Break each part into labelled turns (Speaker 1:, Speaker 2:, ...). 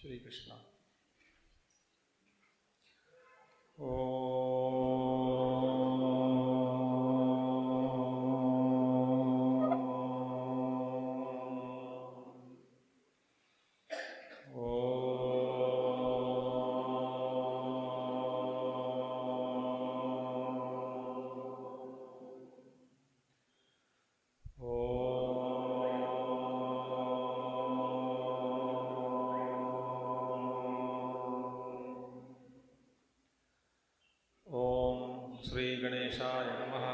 Speaker 1: श्री कृष्ण। श्री गणेशाय नमः।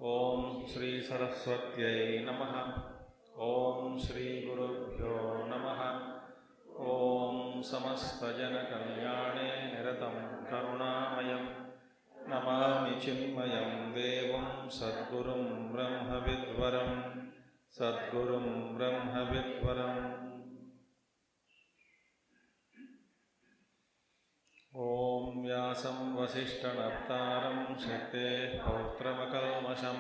Speaker 1: ओम श्री सरस्वत्यै नमः। ओम श्री गुरुभ्यो नमः। ओम समस्तजनकल्याणे निरतं करुणामयं नमामि चिन्मयं देवं सद्गुरुं ब्रह्मविद्वरं सद्गुरुं ब्रह्मविद्वरम्। ओम व्यासं वसिष्ठनप्तारं शक्तेः पौत्रमकल्मषं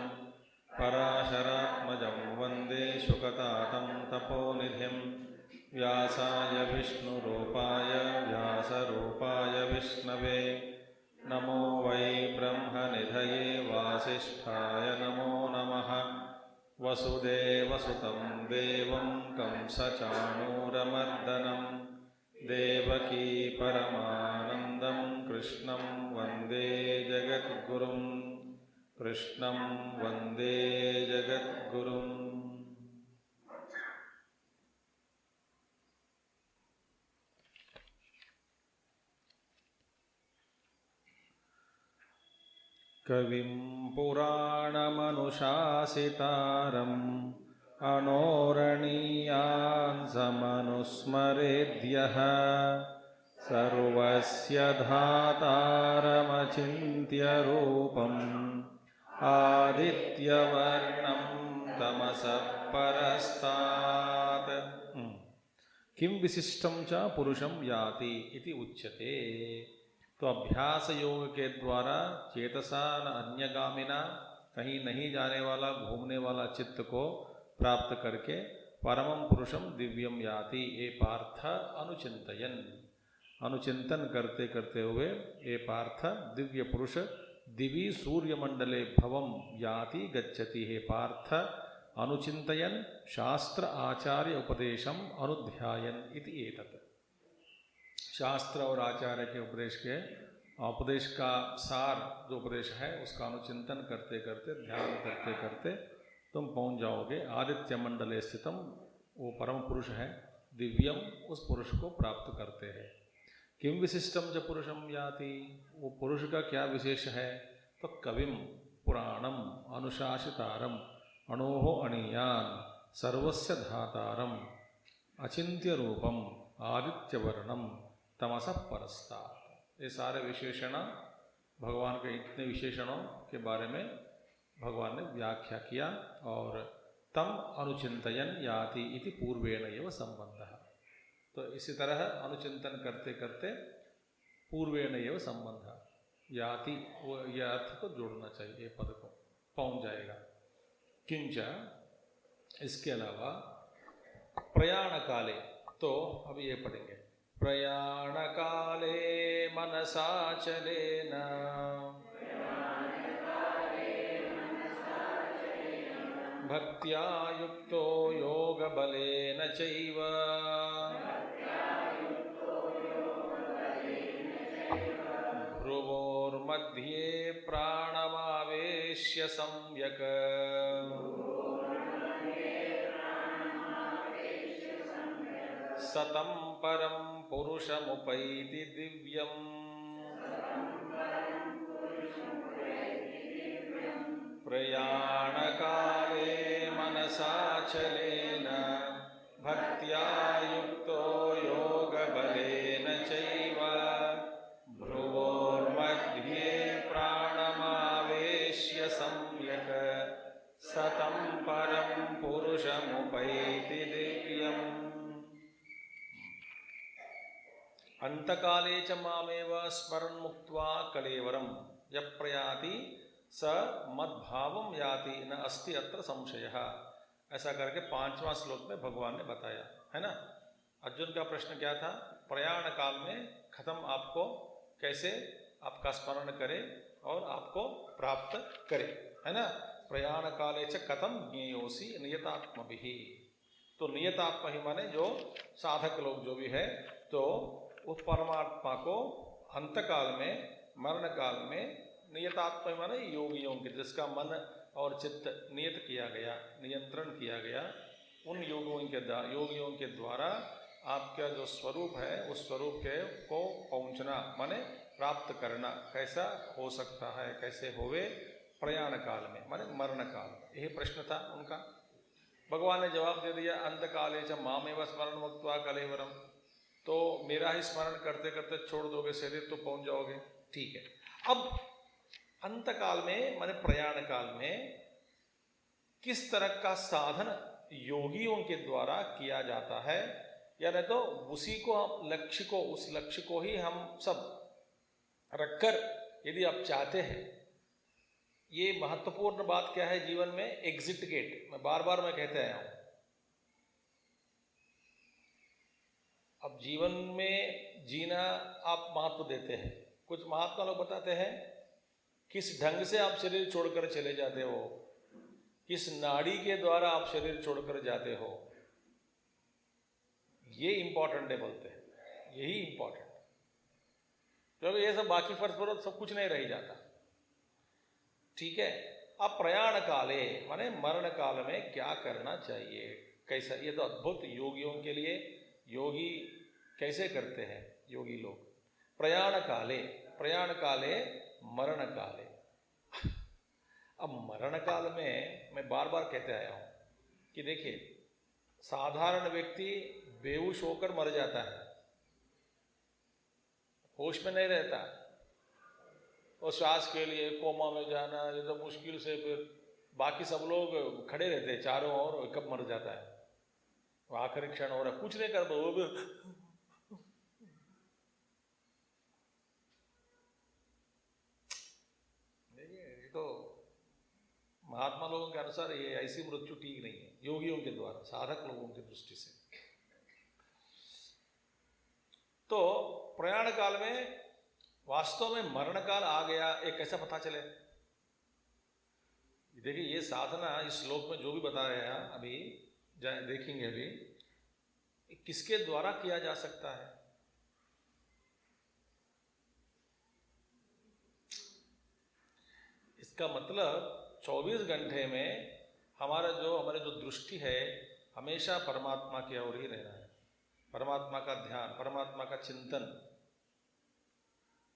Speaker 1: पराशरात्मजं वन्दे शुकतातं तपोनिधिं व्यासाय विष्णुरूपाय व्यासरूपाय विष्णवे नमो वै ब्रह्मनिधये वासिष्ठाय नमो नमः। वसुदेवसुतं देवं कंसचाणूरमर्दनं देवकी परमानन्दं कृष्णं वन्दे जगद्गुरुं कृष्णं वन्दे जगद्गुरुम्। कविं पुराणमनुशासितारम् अनोरणीयान् समनुस्मरेद्यः सर्वस्य धातारमचिन्त्यरूपम् आदित्यवर्णं तमसः परस्तात्। किं विशिष्टं च पुरुषं याति इति उच्यते। तो अभ्यास योग के द्वारा चेतसा न अन्यगामिना, कहीं नहीं जाने वाला घूमने वाला चित्त को प्राप्त करके परमं पुरुषम दिव्यम याति ये पार्थ अनुचिंतयन, अनुचिंतन करते करते हुए ये पार्थ दिव्य पुरुष दिवी सूर्यमंडले भवम याति गच्छति। हे पार्थ अनुचिंतयन शास्त्र आचार्य उपदेशम अनुध्यायन इति एतत्। शास्त्र और आचार्य के उपदेश का सार जो उपदेश है उसका अनुचिंतन करते करते ध्यान करते करते तुम पहुंच जाओगे आदित्य मंडले स्थितम, वो परम पुरुष है दिव्यम, उस पुरुष को प्राप्त करते हैं। किम विशिष्टम च पुरुषम याति, वो पुरुष का क्या विशेष है? तो कविम पुराणम अनुशासितारम अणोहो अणीयान सर्वस्य धातारम अचिंत्य रूपम आदित्यवर्णम तमसः परस्तात्। ये सारे विशेषण भगवान के इतने विशेषणों के बारे में भगवान ने व्याख्या किया। और तम अनुचिंतयन याति इति पूर्वेण एव संबंधः। तो इसी तरह अनुचिंतन करते करते पूर्वेण एव संबंधः याति, वो यह अर्थ को जोड़ना चाहिए, ये पद को पहुंच जाएगा। किंच, इसके अलावा प्रयाण काले, तो अब ये पढ़ेंगे। प्रयाण काले मनसा चलेन भक्त्या युक्तो योग बलेन चैव भ्रुवोर्मध्ये प्राणमावेश्य सम्यक् सतं परं पुरुषमुपैति दिव्यम्। प्रयाणकाले मनसा चलेन भक्त्या युक्तो योगबलेन चैव भ्रुवोर्मध्ये प्राणमावेश्य सम्यक् सतं परं पुरुषमुपैति दिव्यम्। अंतकाले च मामेव स्मरन् मुक्त्वा कलेवरं यः प्रयाति स मद्भावं याति न अस्ति अत्र संशयः। ऐसा करके 5वां श्लोक में भगवान ने बताया है ना। अर्जुन का प्रश्न क्या था प्रयाण काल में खत्म आपको कैसे आपका स्मरण करे और आपको प्राप्त करे, है ना। प्रयाण काले च कथम ज्ञेयोसी नियतात्मभिः। तो नियतात्मा ही माने जो साधक लोग जो भी है, तो उस परमात्मा को अंतकाल में, मरण काल में नियतात्मा ही माने योगियों के, जिसका मन और चित्त नियत किया गया, नियंत्रण किया गया, उन योगियों के द्वारा आपका जो स्वरूप है उस स्वरूप के को पहुंचना माने प्राप्त करना कैसा हो सकता है, कैसे होवे प्रयाण काल में माने मरण काल। यही प्रश्न था उनका। भगवान ने जवाब दे दिया, अंत काले च मामेव स्मरण मुक्त्वा कलेवरम। तो मेरा ही स्मरण करते करते छोड़ दोगे शरीर तो पहुंच जाओगे, ठीक है। अब अंत काल में माने प्रयाण काल में किस तरह का साधन योगियों के द्वारा किया जाता है, या नहीं तो उसी को हम लक्ष्य को, उस लक्ष्य को ही हम सब रखकर यदि आप चाहते हैं, ये महत्वपूर्ण बात क्या है जीवन में, एग्जिट गेट। मैं बार बार कहते आया हूं, अब जीवन में जीना आप महत्व देते हैं। कुछ महात्मा लोग बताते हैं किस ढंग से आप शरीर छोड़कर चले जाते हो, किस नाड़ी के द्वारा आप शरीर छोड़कर जाते हो, ये इंपॉर्टेंट है बोलते हैं, यही इंपॉर्टेंट। क्योंकि ये सब बाकी फर्ज पर सब कुछ नहीं रह जाता, ठीक है। अब प्रयाण काले माने मरण काल में क्या करना चाहिए, कैसा, ये तो अद्भुत योगियों के लिए, योगी कैसे करते हैं योगी लोग। प्रयाण काले, प्रयाण काले मरण काले। अब मरण काल में मैं बार बार कहते आया हूं कि देखिए, साधारण व्यक्ति बेहोश होकर मर जाता है, होश में नहीं रहता, और श्वास के लिए कोमा में जाना ये तो मुश्किल से, फिर बाकी सब लोग खड़े रहते हैं चारों ओर, कब मर जाता है, वो आखिरी क्षण हो रहा, कुछ नहीं कर दो वो भी। देखिए, ये तो महात्मा लोगों के अनुसार ये ऐसी मृत्यु ठीक नहीं है, योगियों के द्वारा, साधक लोगों की दृष्टि से। तो प्रयाण काल में वास्तव में मरण काल आ गया, एक कैसा पता चले। देखिए, ये साधना इस श्लोक में जो भी बता रहे हैं अभी देखेंगे, अभी किसके द्वारा किया जा सकता है। इसका मतलब 24 घंटे में हमारी जो दृष्टि है हमेशा परमात्मा की ओर ही रहना है, परमात्मा का ध्यान, परमात्मा का चिंतन,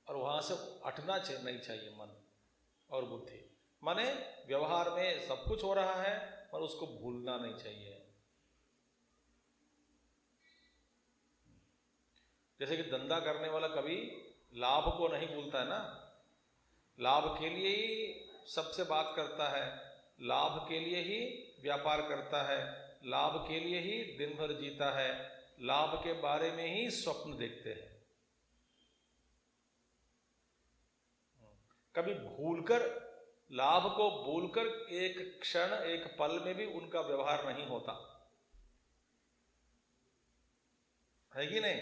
Speaker 1: और वहां से हटना नहीं चाहिए मन और बुद्धि। माने व्यवहार में सब कुछ हो रहा है पर उसको भूलना नहीं चाहिए। जैसे कि धंधा करने वाला कभी लाभ को नहीं भूलता है ना, लाभ के लिए ही सबसे बात करता है, लाभ के लिए ही व्यापार करता है, लाभ के लिए ही दिन भर जीता है, लाभ के बारे में ही स्वप्न देखते हैं। कभी भूलकर, लाभ को भूलकर एक क्षण, एक पल में भी उनका व्यवहार नहीं होता है कि नहीं।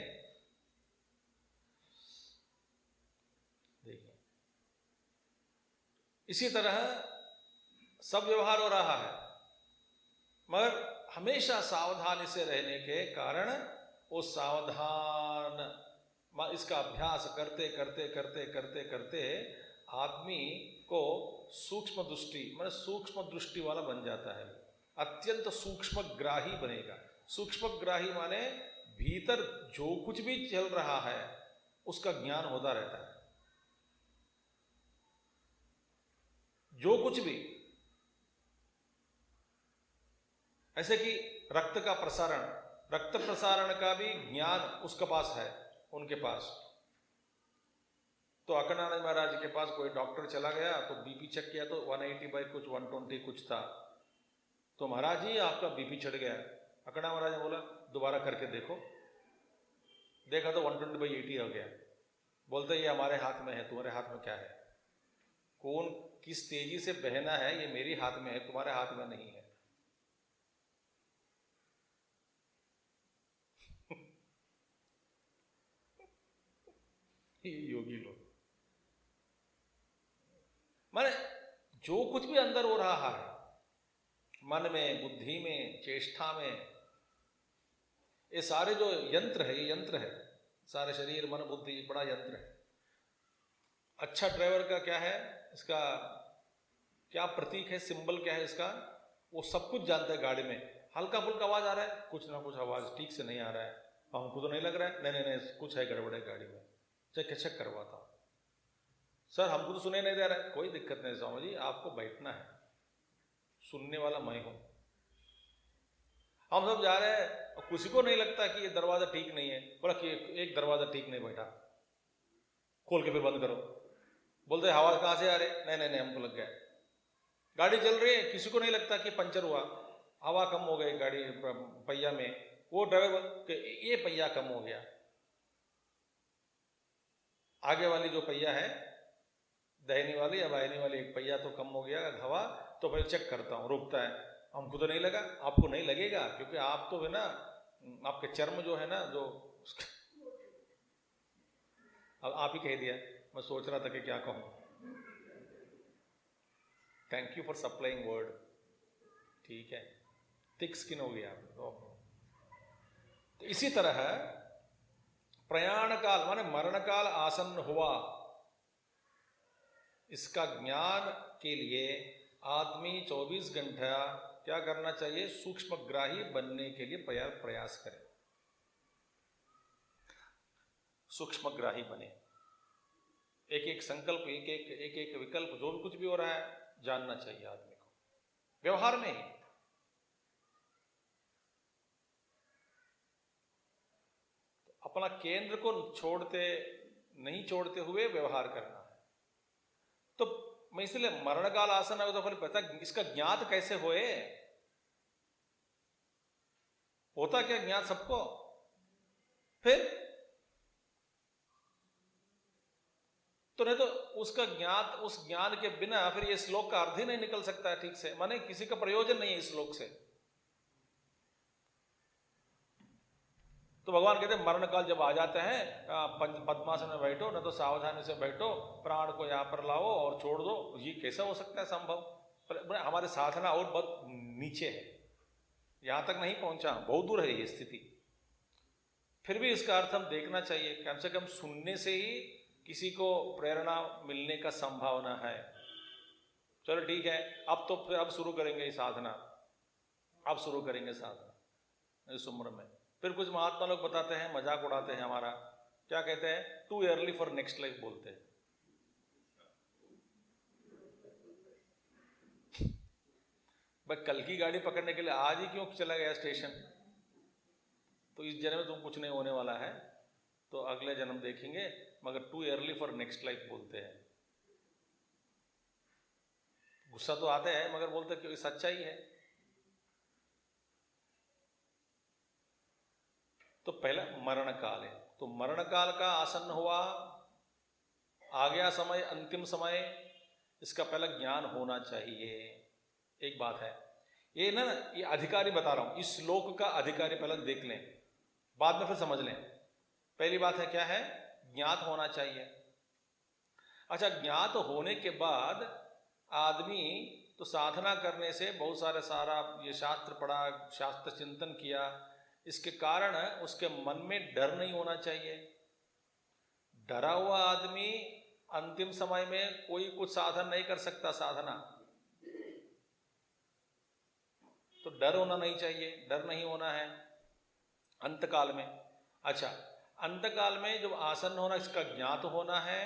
Speaker 1: देखिए, इसी तरह सब व्यवहार हो रहा है, मगर हमेशा सावधानी से रहने के कारण वो सावधान, इसका अभ्यास करते करते करते करते करते आदमी को सूक्ष्म दृष्टि, माने सूक्ष्म दृष्टि वाला बन जाता है, अत्यंत सूक्ष्म ग्राही बनेगा। सूक्ष्म ग्राही माने भीतर जो कुछ भी चल रहा है उसका ज्ञान होता रहता है, जो कुछ भी। ऐसे कि रक्त का प्रसारण, रक्त प्रसारण का भी ज्ञान उसके पास है, उनके पास। तो अकनानंद महाराज के पास कोई डॉक्टर चला गया तो बीपी चेक किया तो 180/कुछ 120 कुछ था, तो महाराज जी आपका बीपी चढ़ गया। अकनानंद महाराज ने बोला दोबारा करके देखो, देखा तो 120/80 हो गया। बोलते ये हमारे हाथ में है, तुम्हारे हाथ में क्या है, कौन किस तेजी से बहना है ये मेरे हाथ में है, तुम्हारे हाथ में नहीं है। ये योगी लोग, माने जो कुछ भी अंदर हो रहा है, मन में, बुद्धि में, चेष्टा में, ये सारे जो यंत्र है, ये यंत्र है। सारे शरीर, मन, बुद्धि बड़ा यंत्र है। अच्छा ड्राइवर का क्या है, इसका क्या प्रतीक है, सिंबल क्या है इसका, वो सब कुछ जानता है। गाड़ी में हल्का फुल्का आवाज आ रहा है, कुछ ना कुछ आवाज ठीक से नहीं आ रहा है, हमको तो नहीं लग रहा है, नहीं नहीं नहीं कुछ है, गड़बड़ है गाड़ी में, चेक करवाता हूं। सर हमको तो सुने नहीं दे रहा है, कोई दिक्कत नहीं स्वामी जी, आपको बैठना है, सुनने वाला मैं हूं। हम सब जा रहे हैं और किसी को नहीं लगता कि ये दरवाजा ठीक नहीं है, बोला कि एक दरवाजा ठीक नहीं बैठा, खोल के फिर बंद करो। बोलते आवाज कहां से आ रही, नहीं नहीं नहीं हमको लग गया। गाड़ी चल रही है, किसी को नहीं लगता कि पंचर हुआ, हवा कम हो गई गाड़ी पहिया में, वो ड्राइवर ये पहिया कम हो गया, आगे वाली जो पहिया है, दाहिनी वाली या बाहिनी वाली, एक पहिया तो कम हो गया हवा, तो फिर चेक करता हूं, रुकता है। हमको तो नहीं लगा, आपको नहीं लगेगा क्योंकि आप तो है ना, आपके चर्म जो है ना, जो अब आप ही कह दिया, मैं सोच रहा था कि क्या कहूं। Thank you for supplying word, ठीक है, थिक स्किन हो गया। तो इसी तरह प्रयाण काल माने मरण काल आसन्न हुआ, इसका ज्ञान के लिए आदमी 24 घंटा क्या करना चाहिए, सूक्ष्मग्राही बनने के लिए प्रयास करें, सूक्ष्मग्राही बने। एक एक संकल्प, एक एक विकल्प, जो भी कुछ भी हो रहा है जानना चाहिए आदमी को, व्यवहार में ही। तो अपना केंद्र को नहीं छोड़ते हुए व्यवहार करना है। तो मैं इसलिए मरण काल आसन है, तो फिर पता इसका ज्ञात कैसे होए, होता क्या ज्ञात सबको, फिर तो नहीं तो उसका ज्ञात, उस ज्ञान के बिना फिर ये श्लोक का अर्थ ही नहीं निकल सकता है ठीक से, माने किसी का प्रयोजन नहीं है इस श्लोक से। तो भगवान कहते हैं मरण काल जब आ जाता है, पद्मासन में बैठो, न तो सावधानी से बैठो, प्राण को यहां पर लाओ और छोड़ दो। ये कैसा हो सकता है संभव, हमारे साधना और बहुत नीचे है, यहां तक नहीं पहुंचा, बहुत दूर है ये स्थिति। फिर भी इसका अर्थ हम देखना चाहिए, कम से कम सुनने से ही किसी को प्रेरणा मिलने का संभावना है। चलो ठीक है, अब तो फिर अब शुरू करेंगे साधना, अब शुरू करेंगे साधना इस उम्र में। फिर कुछ महात्मा लोग बताते हैं, मजाक उड़ाते हैं हमारा, क्या कहते हैं, too early for next life बोलते हैं। भाई कल की गाड़ी पकड़ने के लिए आज ही क्यों चला गया स्टेशन, तो इस जन्म में तुम कुछ नहीं होने वाला है, तो अगले जन्म देखेंगे, मगर too early for next life बोलते हैं। गुस्सा तो आता है मगर बोलते क्योंकि सच्चाई है। तो पहला मरण काल है, तो मरण काल का आसन्न हुआ, आ गया समय, अंतिम समय, इसका पहला ज्ञान होना चाहिए। एक बात है ये ना, ये अधिकारी बता रहा हूं, इस श्लोक का अधिकारी पहले देख लें, बाद में फिर समझ लें। पहली बात है क्या है, ज्ञात होना चाहिए। अच्छा, ज्ञात होने के बाद आदमी तो साधना करने से बहुत सारा ये शास्त्र पढ़ा, शास्त्र चिंतन किया, इसके कारण उसके मन में डर नहीं होना चाहिए। डरा हुआ आदमी अंतिम समय में कोई कुछ साधन नहीं कर सकता, साधना। तो डर होना नहीं चाहिए, डर नहीं होना है अंतकाल में। अच्छा, अंतकाल में जब आसन्न होना, इसका ज्ञात होना है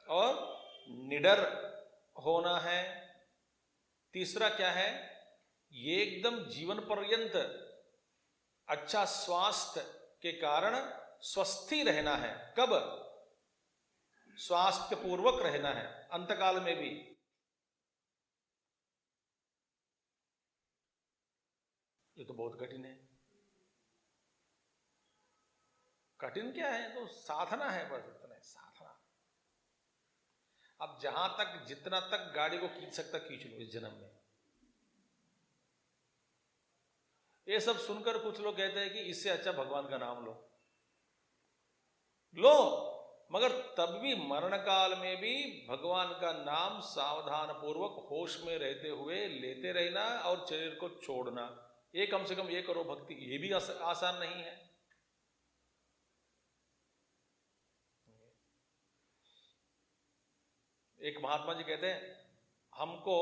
Speaker 1: और निडर होना है। तीसरा क्या है, ये एकदम जीवन पर्यंत अच्छा स्वास्थ्य के कारण स्वस्थी रहना है। कब? स्वास्थ्य पूर्वक रहना है अंतकाल में भी। ये तो बहुत कठिन है। कठिन क्या है, तो साधना है, बस इतना है, साधना। अब जहां तक, जितना तक गाड़ी को खींच सकता खींच लो इस जन्म में। ये सब सुनकर कुछ लोग कहते हैं कि इससे अच्छा भगवान का नाम लो। लो, मगर तब भी मरण काल में भी भगवान का नाम सावधान पूर्वक होश में रहते हुए लेते रहना और शरीर को छोड़ना, ये कम से कम ये करो भक्ति, ये भी आसान नहीं है। एक महात्मा जी कहते हैं, हमको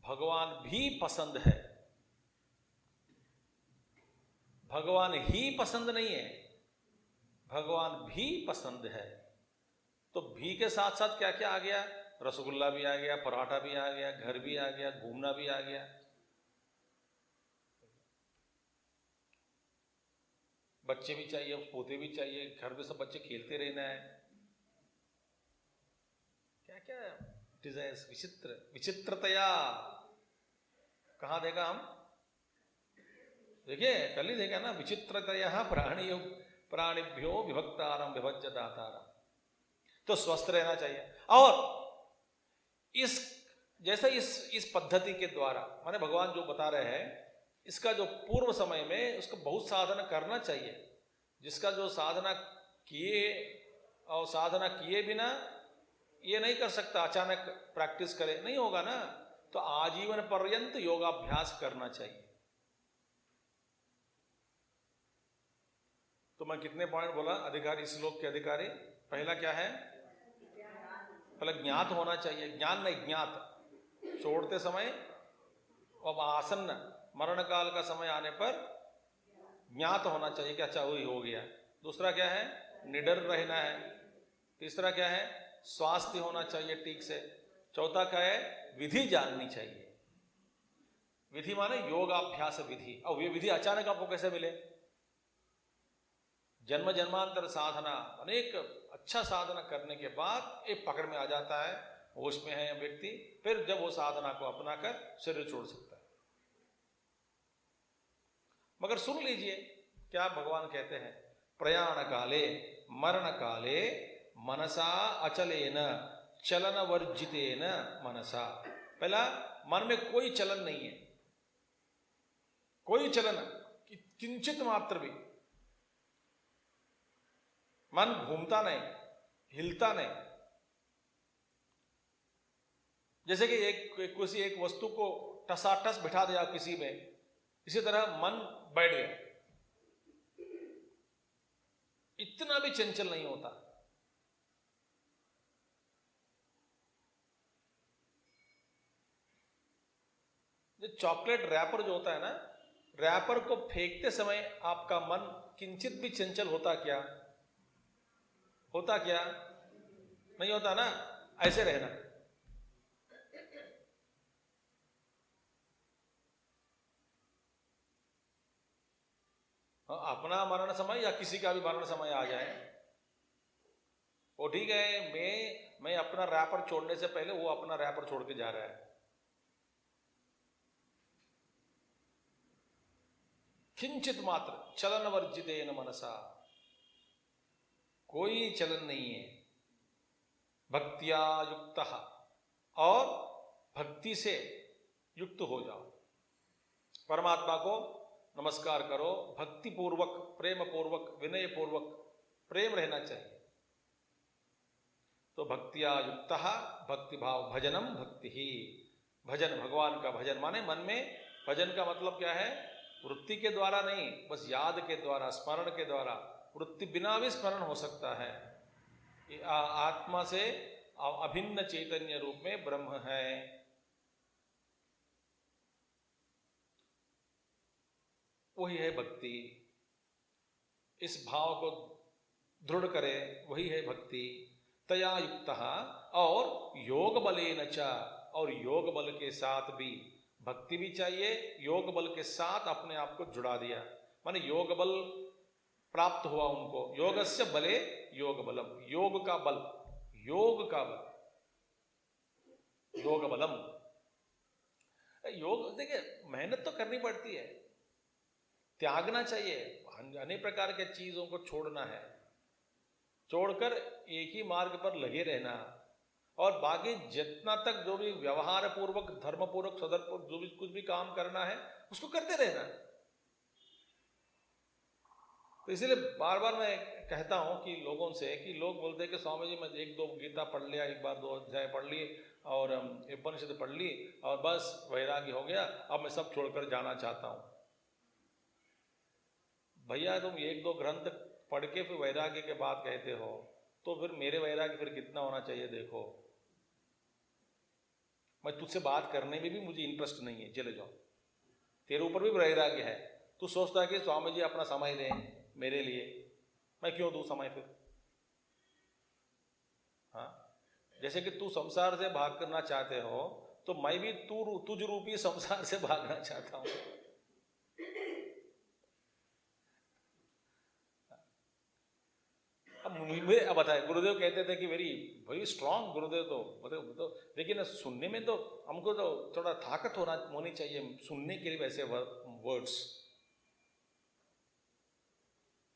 Speaker 1: भगवान भी पसंद है, भगवान ही पसंद नहीं है, भगवान भी पसंद है। तो भी के साथ साथ क्या क्या आ गया? रसगुल्ला भी आ गया, पराठा भी आ गया, घर भी आ गया, घूमना भी आ गया, बच्चे भी चाहिए, पोते भी चाहिए, घर में सब बच्चे खेलते रहना है, क्या क्या डिजायर्स, विचित्र विचित्रतया। कहाँ देखा हम? देखिए कल ही देखा ना, विचित्रतया प्राणिभ्यो विभक्तारम विभज्य दातारम। तो स्वस्थ रहना चाहिए। और इस जैसे इस पद्धति के द्वारा माने भगवान जो बता रहे हैं, इसका जो पूर्व समय में उसको बहुत साधना करना चाहिए। जिसका जो साधना किए और साधना किए बिना ये नहीं कर सकता, अचानक प्रैक्टिस करे नहीं होगा ना, तो आजीवन पर्यंत योगाभ्यास करना चाहिए। तो मैं कितने पॉइंट बोला? अधिकारी, श्लोक के अधिकारी। पहला क्या है? पहले ज्ञात होना चाहिए, ज्ञान नहीं ज्ञात। छोड़ते समय अब आसन्न मरण काल का समय आने पर ज्ञात होना चाहिए कि अच्छा वही हो गया। दूसरा क्या है? निडर रहना है। तीसरा क्या है? स्वास्थ्य होना चाहिए ठीक से। चौथा क्या है? विधि जाननी चाहिए। विधि माने योगाभ्यास विधि। और ये विधि अचानक आपको कैसे मिले? जन्म जन्मांतर साधना, अनेक अच्छा साधना करने के बाद एक पकड़ में आ जाता है, होश में है व्यक्ति, फिर जब वो साधना को अपनाकर शरीर छोड़ सकता है। मगर सुन लीजिए क्या भगवान कहते हैं, प्रयाण काले मरण काले मनसा अचलेन चलन वर्जितेन मनसा। पहला, मन में कोई चलन नहीं है, कोई चलन किंचित मात्र भी। मन घूमता नहीं, हिलता नहीं। जैसे कि किसी एक वस्तु को टसाटस बिठा दिया किसी में, इसी तरह मन बैठ गया, इतना भी चंचल नहीं होता। जो चॉकलेट रैपर जो होता है ना, रैपर को फेंकते समय आपका मन किंचित भी चंचल होता क्या? होता क्या? नहीं होता ना। ऐसे रहना। अपना मरण समय या किसी का भी मरण समय आ जाए, वो ठीक है, मैं अपना रैपर छोड़ने से पहले वो अपना रैपर छोड़ के जा रहा है। किंचित मात्र चलन वर्जितेन मनसा, कोई चलन नहीं है। भक्तिया युक्तः, और भक्ति से युक्त हो जाओ। परमात्मा को नमस्कार करो, भक्ति पूर्वक, प्रेम पूर्वक, विनय पूर्वक प्रेम रहना चाहिए। तो भक्तिया युक्तः, भक्ति भाव भजनम भक्ति ही। भजन, भगवान का भजन माने मन में भजन का मतलब क्या है? वृत्ति के द्वारा नहीं, बस याद के द्वारा, स्मरण के द्वारा। वृत्ति बिना भी स्मरण हो सकता है। आत्मा से अभिन्न चैतन्य रूप में ब्रह्म है। वही है भक्ति। इस भाव को दृढ़ करे, वही है भक्ति। तया युक्तः, और योग बलेन च, और योग बल के साथ भी भक्ति भी चाहिए। योग बल के साथ अपने आप को जुड़ा दिया, माने योग बल प्राप्त हुआ उनको। योगस्य बले योग बलम, योग का बल, योग का बल, योग बलम। योग देखिए मेहनत तो करनी पड़ती है, त्यागना चाहिए, अनेक प्रकार के चीजों को छोड़ना है, छोड़कर एक ही मार्ग पर लगे रहना। और बाकी जितना तक जो भी व्यवहार पूर्वक, धर्म पूर्वक, सदरपूर्वक जो भी कुछ भी काम करना है उसको करते रहना। तो इसीलिए बार बार मैं कहता हूँ कि लोगों से, कि लोग बोलते हैं कि स्वामी जी मैं एक दो गीता पढ़ लिया, एक बार दो अध्याय पढ़ लिए और उपनिषद पढ़ ली और बस वैराग्य हो गया, अब मैं सब छोड़कर जाना चाहता हूँ। भैया तुम एक दो ग्रंथ पढ़ के फिर वैराग्य के बात कहते हो, तो फिर मेरे वैराग्य फिर कितना होना चाहिए देखो। मैं तुझसे बात करने में भी मुझे इंटरेस्ट नहीं है, चले जाओ। तेरे ऊपर भी वैराग्य है, तू सोचता है कि स्वामी जी अपना समय दें मेरे लिए, मैं क्यों दूं समय फिर? हाँ, जैसे कि तू संसार से भाग करना चाहते हो, तो मैं भी तुझ रूपी संसार से भागना चाहता हूं। अब मुझे अब बताए, गुरुदेव कहते थे कि वेरी स्ट्रांग गुरुदेव, तो लेकिन सुनने में तो हमको तो थोड़ा ताकत होनी चाहिए सुनने के लिए वैसे वर्ड्स।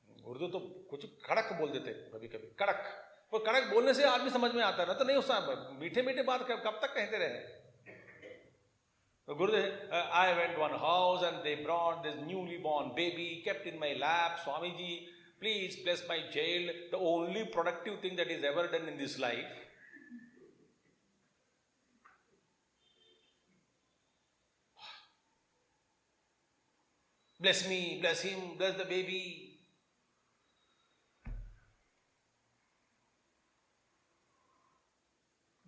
Speaker 1: गुरुदेव तो कुछ कड़क बोल देते कभी कभी, कड़क, वो कड़क बोलने से आदमी समझ में आता है ना, तो नहीं उसका मीठे मीठे बात कब तक कहते रहे। तो गुरुदेव, I went one house and they brought this newly born baby, kept in my lap. Swami ji, please bless my child, the only productive thing that is ever done in this life. Bless me, bless him, bless the baby.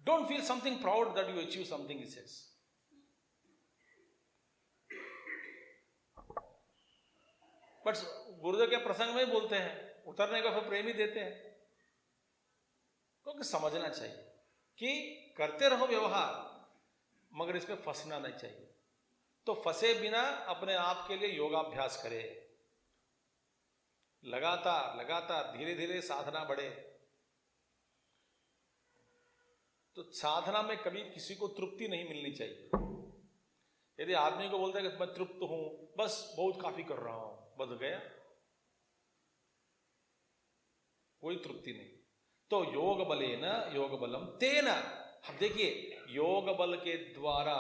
Speaker 1: Don't feel something proud that you achieve something, he says. But गुरुदेव के प्रसंग में ही बोलते हैं, उतरने का फिर प्रेम ही देते हैं, क्योंकि समझना चाहिए कि करते रहो व्यवहार, मगर इसमें फंसना नहीं चाहिए। तो फंसे बिना अपने आप के लिए योगाभ्यास करे, लगातार लगातार धीरे धीरे साधना बढ़े। तो साधना में कभी किसी को तृप्ति नहीं मिलनी चाहिए। यदि आदमी को बोलता है कि मैं तृप्त हूं, बस बहुत काफी कर रहा हूं, बस गया, कोई तृप्ति नहीं। तो योग बलेन योग बलम तेन, अब देखिए योग बल के द्वारा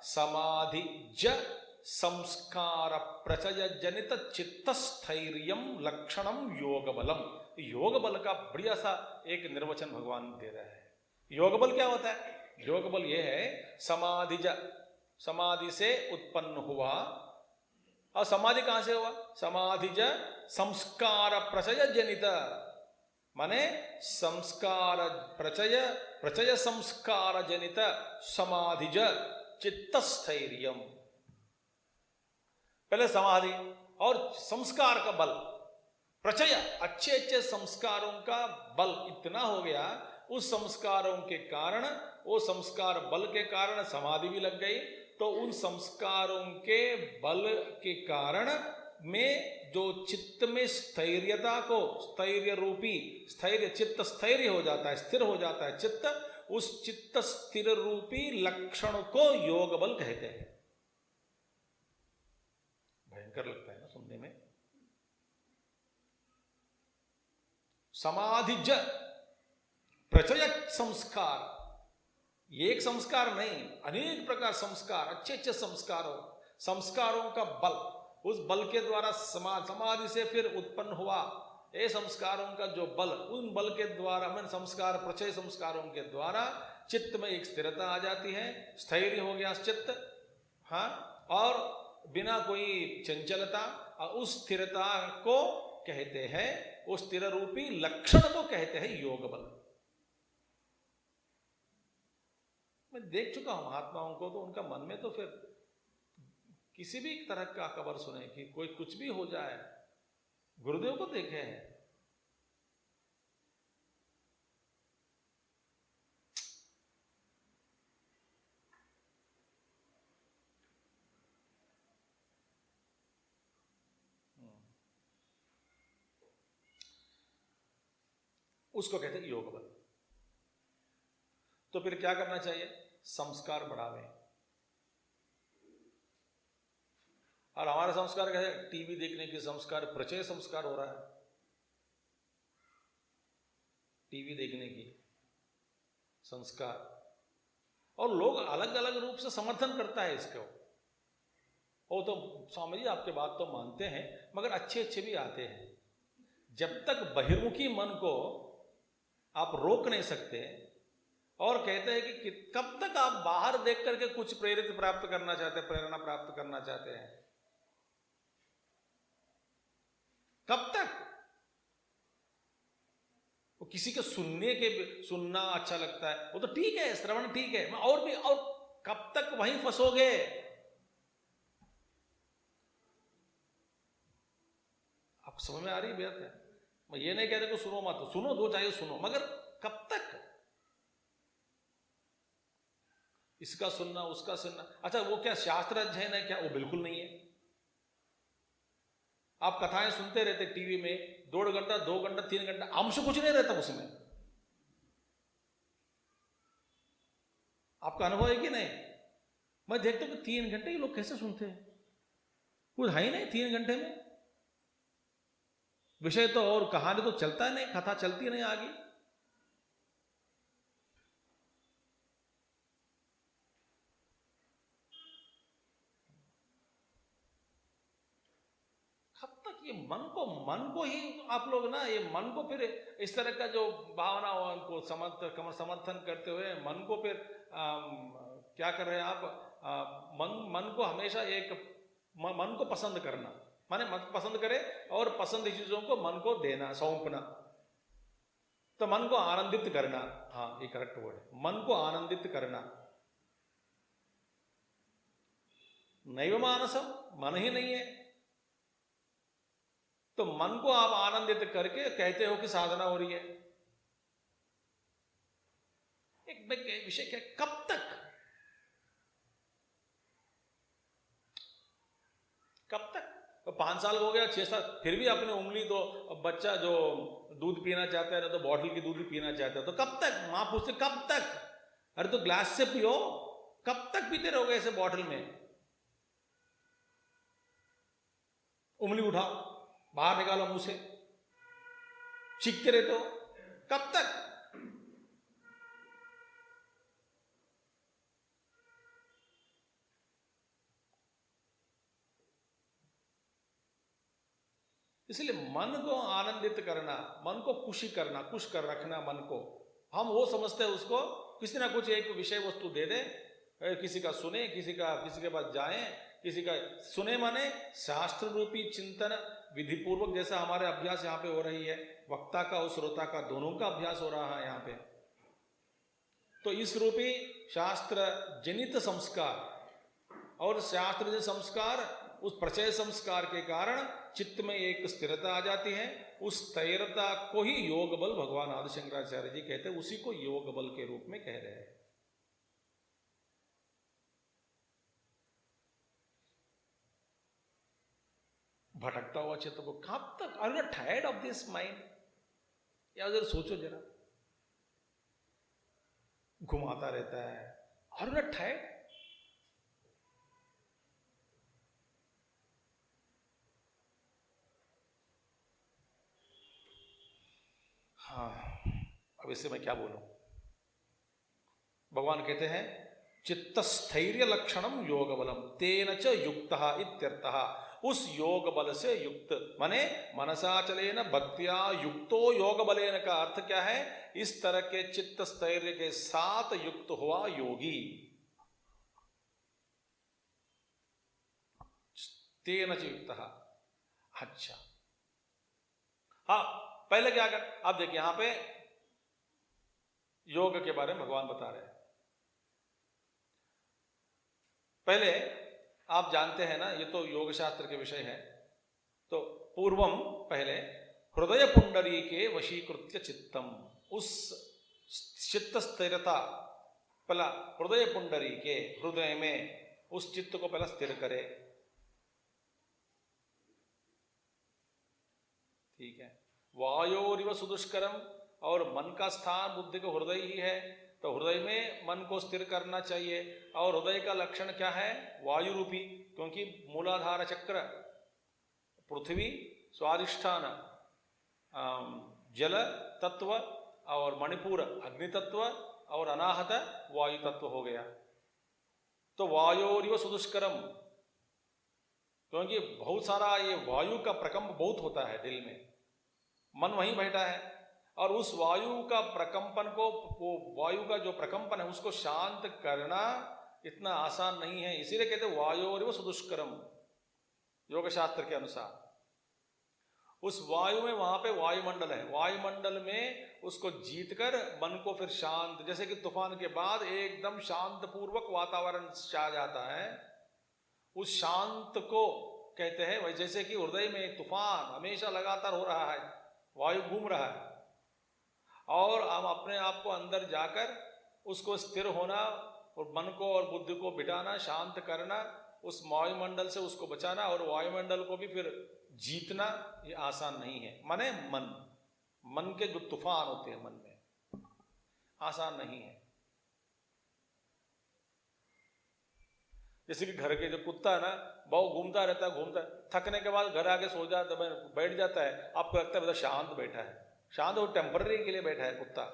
Speaker 1: समाधि ज संस्कार प्रचय जनित चित्त स्थैर्यम लक्षणम योग बलम। योग बल का बढ़िया सा एक निर्वचन भगवान दे रहे हैं। योग बल क्या होता है? योग बल यह है समाधि से उत्पन्न हुआ, और समाधि कहां से हुआ? समाधिज संस्कार प्रचय जनित, माने संस्कार प्रचय संस्कार जनित समाधिज चित्त स्थैर्यम। पहले समाधि और संस्कार का बल, प्रचय अच्छे अच्छे संस्कारों का बल इतना हो गया, उस संस्कारों के कारण, वो संस्कार बल के कारण समाधि भी लग गई। तो उन संस्कारों के बल के कारण में जो चित्त में स्थैर्यता को, स्थैर्य रूपी स्थैर्य, चित्त स्थैर्य हो जाता है, स्थिर हो जाता है चित्त, उस चित्त स्थिर रूपी लक्षण को योग बल कहते हैं। भयंकर लगता है ना सुनने में। समाधिज प्रचय संस्कार, एक संस्कार नहीं, अनेक प्रकार संस्कार, अच्छे अच्छे संस्कारों का बल, उस बल के द्वारा समाधि से फिर उत्पन्न हुआ ये संस्कारों का जो बल, उन बल के द्वारा में संस्कार प्रचय संस्कारों के द्वारा चित्त में एक स्थिरता आ जाती है, स्थैर्य हो गया चित्त, हाँ, और बिना कोई चंचलता, उस स्थिरता को कहते हैं, उस स्थिर रूपी लक्षण को कहते हैं योग बल। मैं देख चुका हूं महात्माओं को, तो उनका मन में तो फिर किसी भी तरह का खबर सुने कि कोई कुछ भी हो जाए, गुरुदेव को देखे हैं, उसको कहते हैं योग बल। तो फिर क्या करना चाहिए? संस्कार बढ़ावे। और हमारा संस्कार कैसे? टीवी देखने की संस्कार, प्रचय संस्कार हो रहा है, टीवी देखने की संस्कार, और लोग अलग अलग रूप से समर्थन करता है इसको। वो तो स्वामी जी आपके बात तो मानते हैं, मगर अच्छे अच्छे भी आते हैं, जब तक बहिर्मुखी मन को आप रोक नहीं सकते, और कहते हैं कि कब तक आप बाहर देख करके कुछ प्रेरित प्राप्त करना चाहते हैं, प्रेरणा प्राप्त करना चाहते हैं, कब तक? वो किसी के सुनना अच्छा लगता है, वो तो ठीक है, श्रवण ठीक है, और भी, और कब तक वहीं फंसोगे? आप समझ में आ रही बात है? मैं ये नहीं कह रहा कि सुनो मत, सुनो, जो चाहिए सुनो, मगर कब तक? इसका सुनना, उसका सुनना। अच्छा, वो क्या शास्त्र अध्ययन है क्या? वो बिल्कुल नहीं है। आप कथाएं सुनते रहते टीवी में, 1.5 घंटा, 2 घंटा, 3 घंटा, अंश कुछ नहीं रहता उसमें। आपका अनुभव है कि नहीं? मैं देखता हूं कि 3 घंटे ये लोग कैसे सुनते हैं, कुछ है ही नहीं 3 घंटे में। विषय तो और कहानी तो चलता नहीं, कथा चलती नहीं आगे। ये मन को ही आप लोग ना, ये मन को फिर इस तरह का जो भावना को समर्थन करते हुए मन को फिर क्या कर रहे हैं आप? मन को हमेशा एक मन को पसंद करना, माने मन पसंद करे और पसंद चीजों को मन को देना, सौंपना, तो मन को आनंदित करना। हाँ, ये करेक्ट वर्ड है, मन को आनंदित करना। नैव मानसम, मन ही नहीं है, तो मन को आप आनंदित करके कहते हो कि साधना हो रही है। एक विषय क्या, कब तक? कब तक? तो 5 साल हो गया, 6 साल, फिर भी अपनी उंगली, तो बच्चा जो दूध पीना चाहता है ना, तो बॉटल की दूध पीना चाहता है, तो कब तक? मां पूछते कब तक? अरे तो ग्लास से पियो, कब तक पीते रहोगे ऐसे बॉटल में? उंगली उठाओ, बाहर निकालो मुंह से, चीखते रहते हो, कब तक? इसलिए मन को आनंदित करना, मन को खुशी करना, खुश कर रखना मन को। हम वो समझते हैं उसको किसी ना कुछ एक विषय वस्तु दे दे, किसी का सुने, किसी के पास जाए, किसी का सुने, माने शास्त्र रूपी चिंतन विधि पूर्वक, जैसा हमारे अभ्यास यहाँ पे हो रही है, वक्ता का और श्रोता का दोनों का अभ्यास हो रहा है यहाँ पे। तो इस रूपी शास्त्र जनित संस्कार और शास्त्र जनित संस्कार, उस प्रचय संस्कार के कारण चित्त में एक स्थिरता आ जाती है। उस स्थिरता को ही योग बल भगवान आदि शंकराचार्य जी कहते हैं, उसी को योग बल के रूप में कह रहे हैं। भटकता हुआ चित्त को कब तक? Are you not tired of this mind? या जरा सोचो, जरा घुमाता रहता है, आर यू नॉट टायर्ड? हाँ, अब इससे मैं क्या बोलूं? भगवान कहते हैं चित्तस्थैर्य लक्षणम योग बलम तेन च युक्तः इत्यर्थः। उस योग बल से युक्त, माने मनसाचलेन भक्त्या युक्तो योग बलेन का अर्थ क्या है? इस तरह के चित्त स्थैर्य के साथ युक्त हुआ योगी। तेन च युक्तः। अच्छा, हाँ, पहले क्या कर, आप देखिए यहां पे योग के बारे में भगवान बता रहे हैं। पहले आप जानते हैं ना, ये तो योग शास्त्र के विषय है। तो पूर्वम, पहले हृदय पुंडरी के वशीकृत्य चित्तम, उस चित्त स्थिरता, पहला हृदय पुंडरी के, हृदय में उस चित्त को पहला स्थिर करे। ठीक है, वायोरिव सुदुष्करम, और मन का स्थान बुद्धि का हृदय ही है, तो हृदय में मन को स्थिर करना चाहिए। और हृदय का लक्षण क्या है? वायु रूपी, क्योंकि मूलाधार चक्र पृथ्वी स्वादिष्ठान जल तत्व, और मणिपुर अग्नि तत्व, और अनाहत वायु तत्व हो गया। तो वायोरिव सुदुष्करम, क्योंकि बहुत सारा ये वायु का प्रकंप बहुत होता है दिल में, मन वहीं बैठा है, और उस वायु का प्रकंपन को, वो वायु का जो प्रकंपन है उसको शांत करना इतना आसान नहीं है। इसीलिए कहते हैं वायोरिव सुदुष्करम, योग शास्त्र के अनुसार। उस वायु में, वहां पे वायुमंडल है, वायुमंडल में उसको जीतकर मन को फिर शांत, जैसे कि तूफान के बाद एकदम शांत पूर्वक वातावरण छा जाता है, उस शांत को कहते हैं। वही जैसे कि हृदय में तूफान हमेशा लगातार हो रहा है, वायु घूम रहा है, और हम अपने आप को अंदर जाकर उसको स्थिर होना और मन को और बुद्धि को बिठाना, शांत करना, उस वायुमंडल से उसको बचाना और वायुमंडल को भी फिर जीतना, ये आसान नहीं है। माने मन के जो तूफान होते हैं मन में, आसान नहीं है। जैसे कि घर के जो कुत्ता है ना, बहुत घूमता रहता है, थकने के बाद घर आके सो जाता है, बैठ जाता है, आपको लगता है मतलब शांत बैठा है, शांत और टेम्पररी के लिए बैठा है कुत्ता।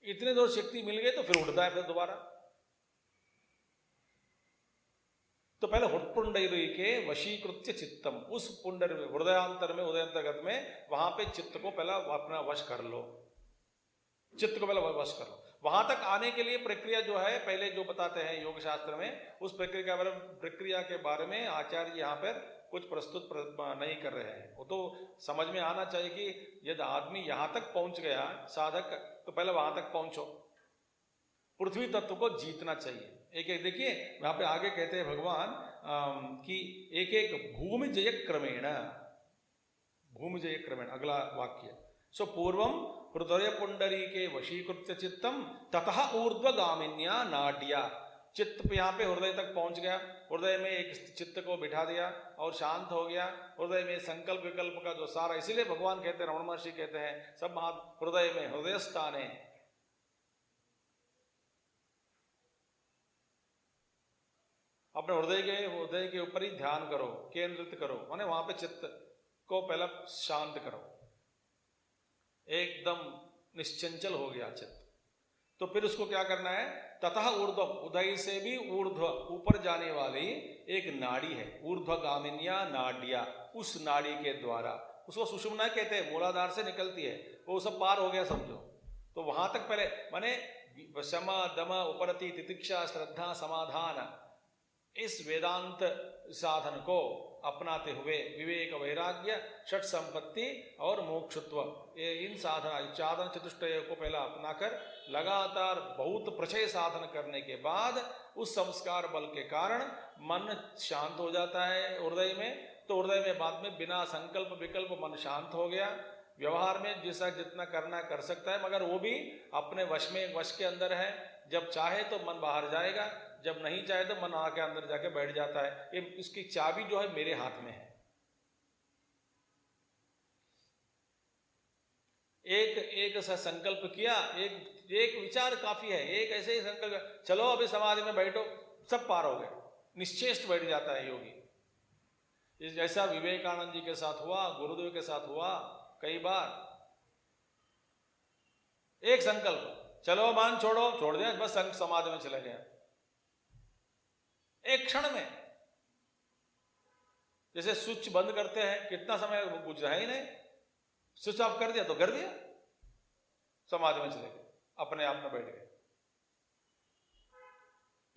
Speaker 1: इतने देर शक्ति मिल गई तो फिर उठता है फिर दोबारा। तो पहले हुट्पुंडरी के वशीकृत्य चित्तम, उस पुंडर हृदयांतर में, हृदयांतर्गत में, वहां पे चित्त को पहला अपना वश कर लो, चित्त को पहले वश कर लो। वहां तक आने के लिए प्रक्रिया जो है, पहले जो बताते हैं योग शास्त्र में, उस प्रक्रिया के बारे में आचार्य जी यहाँ पर कुछ प्रस्तुत नहीं कर रहे हैं। वो तो समझ में आना चाहिए कि यदि आदमी यहाँ तक पहुंच गया साधक, तो पहले वहां तक पहुंचो, पृथ्वी तत्व को जीतना चाहिए। एक एक देखिए वहां पे आगे कहते हैं भगवान कि एक एक भूमि जय क्रमेण, भूमि जय क्रमेण, अगला वाक्य। सो पूर्वम हृदय पुंडरी के वशीकृत्य चित्तम ततः ऊर्ध्वगामिन्या नाड्या, चित्त यहाँ पे हृदय तक पहुंच गया, हृदय में एक चित्त को बिठा दिया और शांत हो गया। हृदय में संकल्प विकल्प का जो सारा, इसीलिए भगवान कहते हैं, रमण महर्षि कहते हैं, सब हृदय में, हृदय स्थान है। अपने हृदय के ऊपर ही ध्यान करो, केंद्रित करो, माने वहां पे चित्त को पहला शांत करो, एकदम निश्चंचल हो गया चित्त। तो फिर उसको क्या करना है, ततः ऊर्ध्व, उदय से भी ऊर्ध्व, ऊपर जाने वाली एक नाड़ी है, ऊर्ध्वगामिन्या नाड्या, उस नाड़ी के द्वारा, उसको सुषुम्ना कहते हैं, मूलाधार से निकलती है, वो सब पार हो गया समझो। तो वहां तक पहले माने शम दम उपरति तितिक्षा श्रद्धा समाधान, इस वेदांत साधन को अपनाते हुए विवेक वैराग्य षट संपत्ति और मोक्षत्व, इन साधन चतुष्टय को पहला अपनाकर लगातार बहुत प्रचय साधन करने के बाद उस संस्कार बल के कारण मन शांत हो जाता है हृदय में। तो हृदय में बाद में बिना संकल्प विकल्प मन शांत हो गया। व्यवहार में जैसा जितना करना कर सकता है, मगर वो भी अपने वश में, वश के अंदर है। जब चाहे तो मन बाहर जाएगा, जब नहीं चाहे तो मन आके अंदर जाके बैठ जाता है। ये इसकी चाबी जो है मेरे हाथ में है। एक ऐसा संकल्प किया, एक विचार काफी है, एक ऐसे ही संकल्प, चलो अभी समाधि में बैठो, सब पार हो गए, निश्चेष्ट बैठ जाता है योगी। जैसा विवेकानंद जी के साथ हुआ, गुरुदेव के साथ हुआ कई बार। एक संकल्प, चलो मान छोड़ो, छोड़ दिया, बस समाधि में चले गया एक क्षण में। जैसे स्विच बंद करते हैं, कितना समय गुजरा ही नहीं, स्विच ऑफ कर दिया तो कर दिया, समाधि में चले गए, अपने आप में बैठ गए।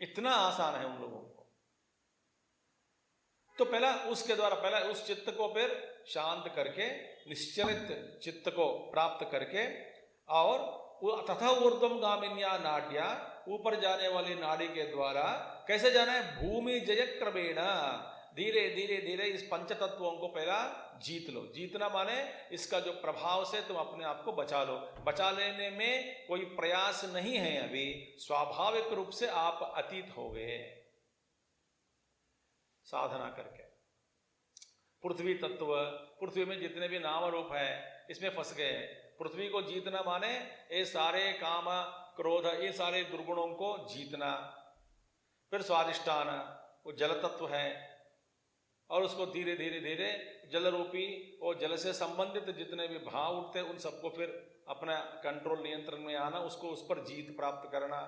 Speaker 1: इतना आसान है उन लोगों को। तो पहला उसके द्वारा, पहला उस चित्त को फिर शांत करके, निश्चलित चित्त को प्राप्त करके, और तथा ऊर्ध्वम गामिन्या नाड्या, ऊपर जाने वाली नाड़ी के द्वारा कैसे जाना है, भूमि जय क्रमेण, धीरे धीरे धीरे इस पंच तत्वों को पहला जीत लो। जीतना माने इसका जो प्रभाव से तुम अपने आप को बचा लो। बचा लेने में कोई प्रयास नहीं है, अभी स्वाभाविक रूप से आप अतीत हो गए साधना करके। पृथ्वी तत्व, पृथ्वी में जितने भी नाम रूप है इसमें फंस गए। पृथ्वी को जीतना माने ये सारे काम क्रोध, ये सारे दुर्गुणों को जीतना। फिर स्वादिष्टान, वो जल तत्व है, और उसको धीरे धीरे धीरे जल रूपी और जल से संबंधित जितने भी भाव उठते हैं उन सबको फिर अपना कंट्रोल, नियंत्रण में आना, उसको उस पर जीत प्राप्त करना।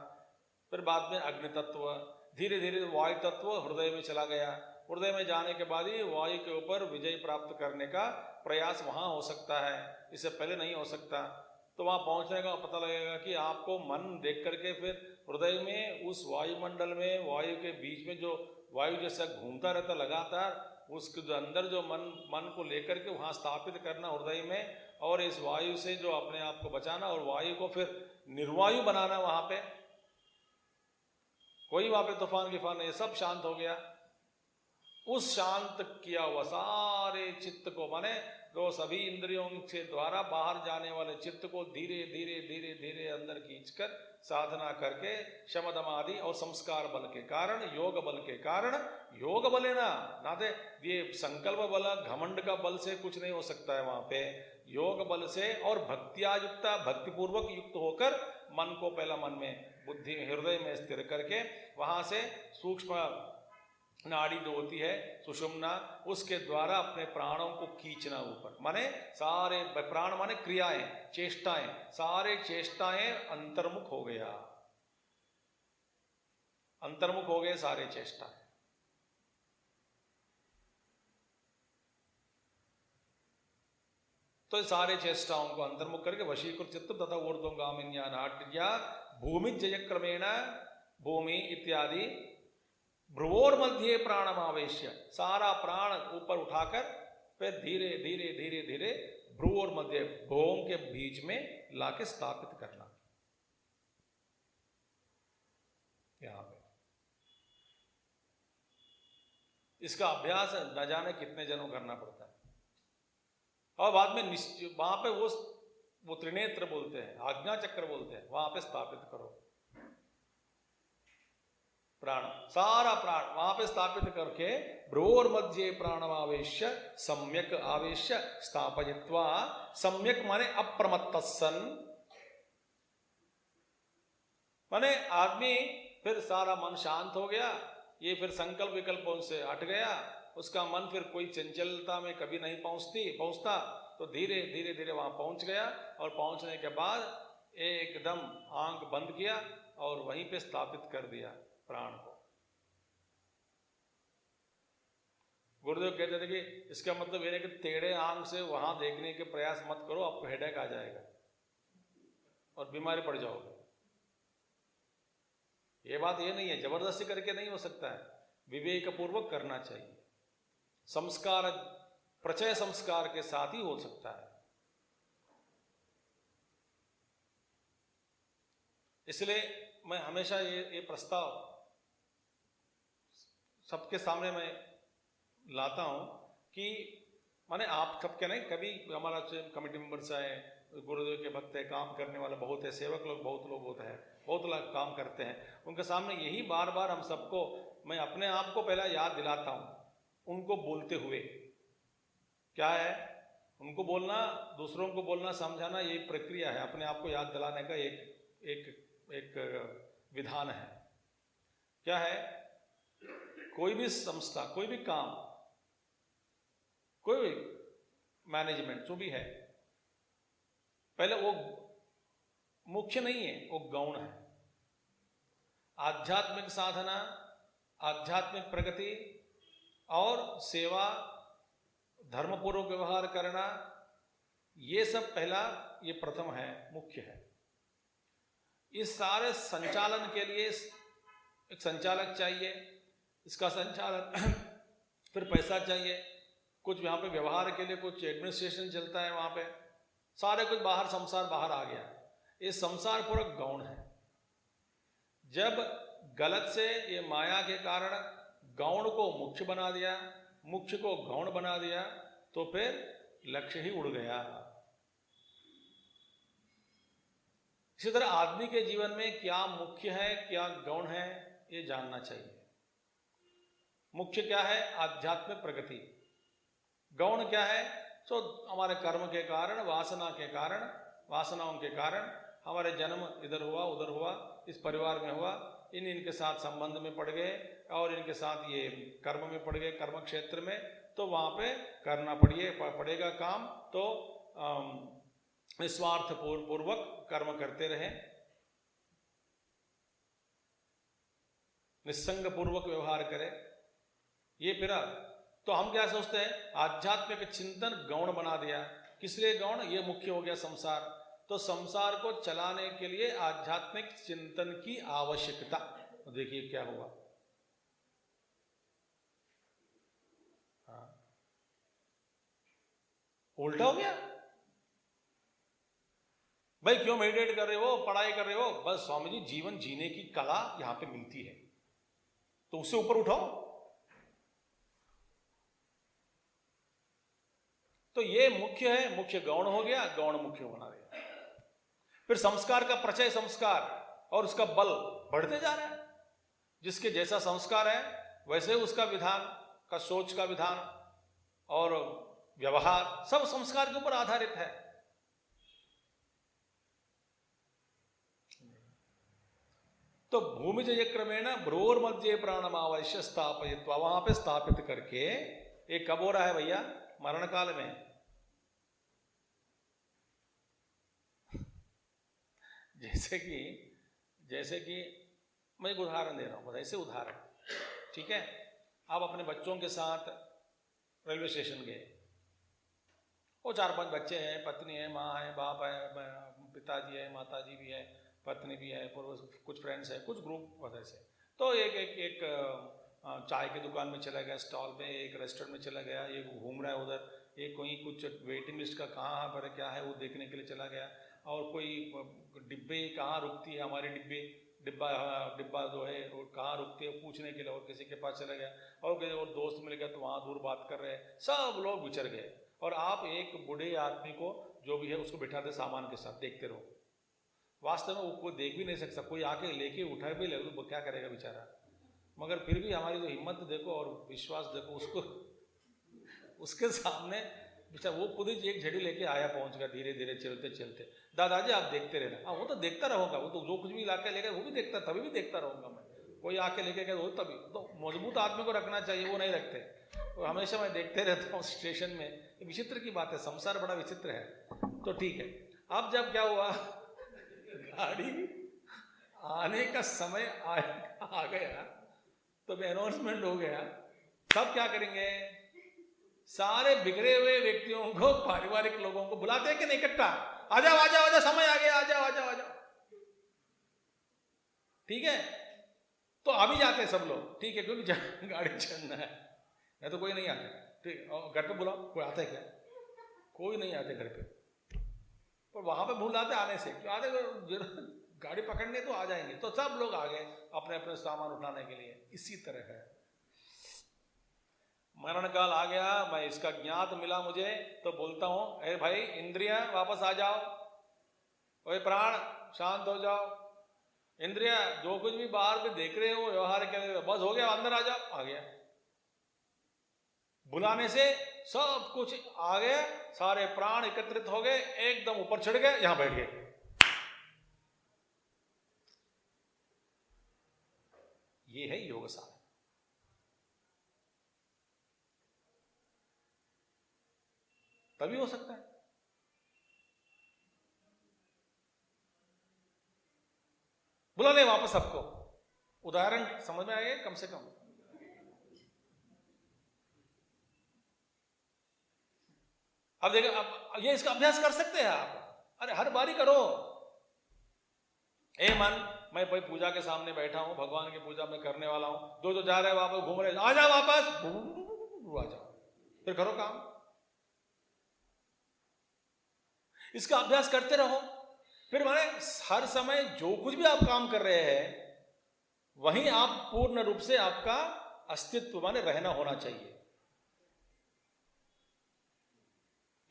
Speaker 1: फिर बाद में अग्नि तत्व, धीरे धीरे वायु तत्व हृदय में चला गया, हृदय में जाने के बाद ही वायु के ऊपर विजय प्राप्त करने का प्रयास वहाँ हो सकता है, इससे पहले नहीं हो सकता। तो वहाँ पहुँचने का पता लगेगा कि आपको मन देख करके फिर हृदय में उस वायुमंडल में वायु के बीच में जो वायु जैसा घूमता रहता लगातार, उसके जो अंदर जो मन को लेकर के वहाँ स्थापित करना हृदय में, और इस वायु से जो अपने आप को बचाना और वायु को फिर निर्वायु बनाना। वहाँ पे कोई वहाँ पे तूफान गिफान नहीं, सब शांत हो गया। उस शांत किया हुआ सारे चित्त को, माने जो सभी इंद्रियों के द्वारा बाहर जाने वाले चित्त को धीरे धीरे धीरे धीरे अंदर खींचकर साधना करके शम दम आदि और संस्कार बल के कारण, योग बल के कारण, योग बल है ना दे ये संकल्प बल घमंड का बल से कुछ नहीं हो सकता है। वहां पे योग बल से और भक्तियायुक्त भक्तिपूर्वक युक्त होकर मन को पहला मन में बुद्धि हृदय में स्थिर करके वहां से सूक्ष्म नाड़ी जो होती है सुषुम्ना, उसके द्वारा अपने प्राणों को खींचना ऊपर, माने सारे प्राण माने क्रियाएं, चेष्टाएं, सारे चेष्टाएं अंतर्मुख हो गया, अंतर्मुख हो गए सारे चेष्टाएं। तो सारे चेष्टाओं को अंतर्मुख करके वशीकृत चित्त तथा ऊर्ध्वगामिन्या नाट्या भूमि जय क्रमेण भूमि इत्यादि भ्रुवोर मध्य प्राणमावेश्य, सारा प्राण ऊपर उठाकर फिर धीरे धीरे धीरे धीरे भ्रुवोर मध्य भ्रूओं के बीच में लाके स्थापित करना। यहां पे इसका अभ्यास न जाने कितने जनों करना पड़ता है। और बाद में वहां पे वो त्रिनेत्र बोलते हैं, आज्ञा चक्र बोलते हैं, वहां पे स्थापित करो प्राण, सारा प्राण वहां पे स्थापित करके भ्रूर मध्य प्राणमावेश्य सम्यक आवेश्य स्थापयित्वा, सम्यक माने अप्रमत्तस्सन, माने आदमी फिर सारा मन शांत हो गया, ये फिर संकल्प विकल्पों से हट गया, उसका मन फिर कोई चंचलता में कभी नहीं पहुंचता, तो धीरे धीरे धीरे वहां पहुंच गया। और पहुंचने के बाद एकदम आंख बंद किया और वहीं पे स्थापित कर दिया प्राण को। गुरुदेव कहते थे कि इसका मतलब यह है कि टेढ़े आंख से वहां देखने के प्रयास मत करो, आपको हेडेक आ जाएगा और बीमारी पड़ जाओगे। ये बात ये नहीं है, जबरदस्ती करके नहीं हो सकता है, विवेक पूर्वक करना चाहिए, संस्कार प्रचय संस्कार के साथ ही हो सकता है। इसलिए मैं हमेशा ये प्रस्ताव सबके सामने मैं लाता हूं कि माने आप सबके नहीं, कभी हमारा कमेटी मेंबर्स आए, गुरुदेव के भक्त है, काम करने वाले बहुत है, सेवक लोग बहुत लोग होते हैं, बहुत लोग काम करते हैं, उनके सामने यही बार बार हम सबको, मैं अपने आप को पहला याद दिलाता हूं उनको बोलते हुए। क्या है उनको बोलना, दूसरों को बोलना, समझाना, ये प्रक्रिया है, अपने आप को याद दिलाने का एक विधान है। क्या है, कोई भी संस्था, कोई भी काम, कोई भी मैनेजमेंट जो भी है, पहले वो मुख्य नहीं है, वो गौण है। आध्यात्मिक साधना, आध्यात्मिक प्रगति और सेवा, धर्मपूर्वक व्यवहार करना, ये सब पहला, ये प्रथम है, मुख्य है। इस सारे संचालन के लिए एक संचालक चाहिए, इसका संचालन फिर पैसा चाहिए, कुछ यहाँ पे व्यवहार के लिए कुछ एडमिनिस्ट्रेशन चलता है, वहाँ पे सारे कुछ बाहर, संसार बाहर आ गया। ये संसार पूरा गौण है। जब गलत से ये माया के कारण गौण को मुख्य बना दिया, मुख्य को गौण बना दिया, तो फिर लक्ष्य ही उड़ गया। इसी तरह आदमी के जीवन में क्या मुख्य है, क्या गौण है, ये जानना चाहिए। मुख्य क्या है, आध्यात्मिक प्रगति। गौण क्या है, तो हमारे कर्म के कारण, वासना के कारण, वासनाओं के कारण हमारे जन्म इधर हुआ, उधर हुआ, इस परिवार में हुआ, इनके साथ संबंध में पड़ गए और इनके साथ ये कर्म में पड़ गए, कर्म क्षेत्र में, तो वहाँ पे करना पड़ेगा काम। तो निस्वार्थ पूर्वक कर्म करते रहे, निस्संग पूर्वक व्यवहार करें, ये फिरा। तो हम क्या सोचते हैं, आध्यात्मिक चिंतन गौण बना दिया। किस लिए गौण? ये मुख्य हो गया संसार। तो संसार को चलाने के लिए आध्यात्मिक चिंतन की आवश्यकता। तो देखिए क्या हुआ। हाँ, उल्टा हो गया। भाई क्यों मेडिटेट कर रहे हो, पढ़ाई कर रहे हो? बस स्वामी जी, जीवन जीने की कला यहां पे मिलती है, तो उससे ऊपर उठाओ। तो ये मुख्य है, मुख्य गौण हो गया, गौण मुख्य बना दिया। फिर संस्कार का प्रचय संस्कार और उसका बल बढ़ते जा रहा है। जिसके जैसा संस्कार है वैसे उसका विधान का, सोच का विधान और व्यवहार सब संस्कार के ऊपर आधारित है। तो भूमिजय क्रमेण भ्रूर मध्य प्राणमावश्य स्थापित, वहां पे स्थापित करके, ये कब हो रहा है भैया? मरण काल में। जैसे कि मैं एक उदाहरण दे रहा हूं, ऐसे उदाहरण, ठीक है? आप अपने बच्चों के साथ रेलवे स्टेशन गए, वो 4-5 बच्चे हैं, पत्नी है, माँ है, बाप है, पिताजी है, माताजी भी है, पत्नी भी है, कुछ फ्रेंड्स है, कुछ ग्रुप वैसे से। तो एक चाय की दुकान में चला गया, स्टॉल में, एक रेस्टोरेंट में चला गया, एक घूम रहा है उधर, एक कोई कुछ वेटिंग लिस्ट का कहाँ पर क्या है वो देखने के लिए चला गया, और कोई डिब्बे कहाँ रुकती है हमारी डिब्बा जो है वो कहाँ रुकती है पूछने के लिए, और किसी के पास चला गया, और दोस्त मिल गया तो वहाँ दूर बात कर रहे हैं, सब लोग विचर गए। और आप एक बूढ़े आदमी को जो भी है उसको बिठा दे सामान के साथ, देखते रहो। वास्तव में वो कोई देख भी नहीं सकता, कोई आके लेके उठा भी ले तो क्या करेगा बेचारा। मगर फिर भी हमारी जो हिम्मत देखो और विश्वास देखो, उसको उसके सामने बेचारा वो खुद ही एक झड़ी लेके आया, पहुंच गया धीरे धीरे चलते चलते। दादाजी आप देखते रहना। हाँ वो तो देखता रहूंगा, वो तो जो कुछ भी लाके लेगा वो भी देखता, तभी भी देखता रहूंगा मैं। कोई आके लेके गया वो तभी तो मजबूत आदमी को रखना चाहिए, वो नहीं रखते। तो हमेशा मैं देखते रहता हूँ स्टेशन में। विचित्र की बात है, संसार बड़ा विचित्र है। तो ठीक है, अब जब क्या हुआ, गाड़ी आने का समय आ गया, तो अनाउंसमेंट हो गया। तब क्या करेंगे? सारे बिगड़े हुए व्यक्तियों को, पारिवारिक लोगों को बुलाते हैं कि नहीं इकट्ठा, आ जाओ आ जाओ आ जाओ, समय आ गया, आ जाओ आ जाओ आ जाओ। ठीक है, तो आ भी जाते हैं सब लोग, ठीक है, क्योंकि गाड़ी चलना है, नहीं तो कोई नहीं आता। ठीक, और घर पे बुलाओ, कोई आता है क्या? कोई नहीं आते घर पे। पर वहां पे भूल आते आने से, क्यों आते? गाड़ी पकड़ने तो आ जाएंगे, तो सब लोग आ गए अपने अपने सामान उठाने के लिए। इसी तरह है, मरण काल आ गया, मैं इसका ज्ञात मिला मुझे, तो बोलता हूं, अरे भाई इंद्रिया वापस आ जाओ, ओए प्राण शांत हो जाओ, इंद्रिया जो कुछ भी बाहर पे देख रहे हो व्यवहार के बस हो गया, अंदर आ जाओ। आ गया, बुलाने से सब कुछ आ गया, सारे प्राण एकत्रित हो गए, एकदम ऊपर चढ़ गए, यहां बैठ गए। ये है योग साधना। तभी हो सकता है। बुला ले वापस सबको। उदाहरण समझ में आएगा कम से कम। अब देखो, अब ये इसका अभ्यास कर सकते हैं आप। अरे हर बारी करो। ए मन, मैं भाई पूजा के सामने बैठा हूं, भगवान की पूजा मैं करने वाला हूं, जो जो जा रहे हैं वापस घूम रहे, आ जाओ वापस, आ जाओ, फिर करो काम। इसका अभ्यास करते रहो। फिर माने हर समय जो कुछ भी आप काम कर रहे हैं वहीं आप पूर्ण रूप से आपका अस्तित्व माने रहना होना चाहिए।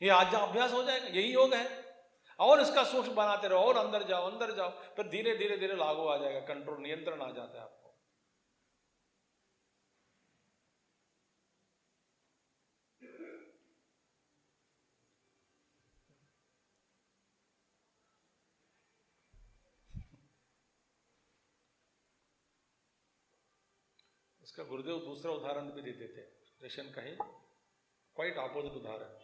Speaker 1: ये आज अभ्यास हो जाएगा, यही योग है। और इसका सूक्ष्म बनाते रहो, और अंदर जाओ अंदर जाओ, फिर धीरे धीरे धीरे लागू आ जाएगा, कंट्रोल नियंत्रण आ जाता है आपको। इसका गुरुदेव दूसरा उदाहरण भी देते थे, स्टेशन का ही क्वाइट ऑपोजिट उदाहरण।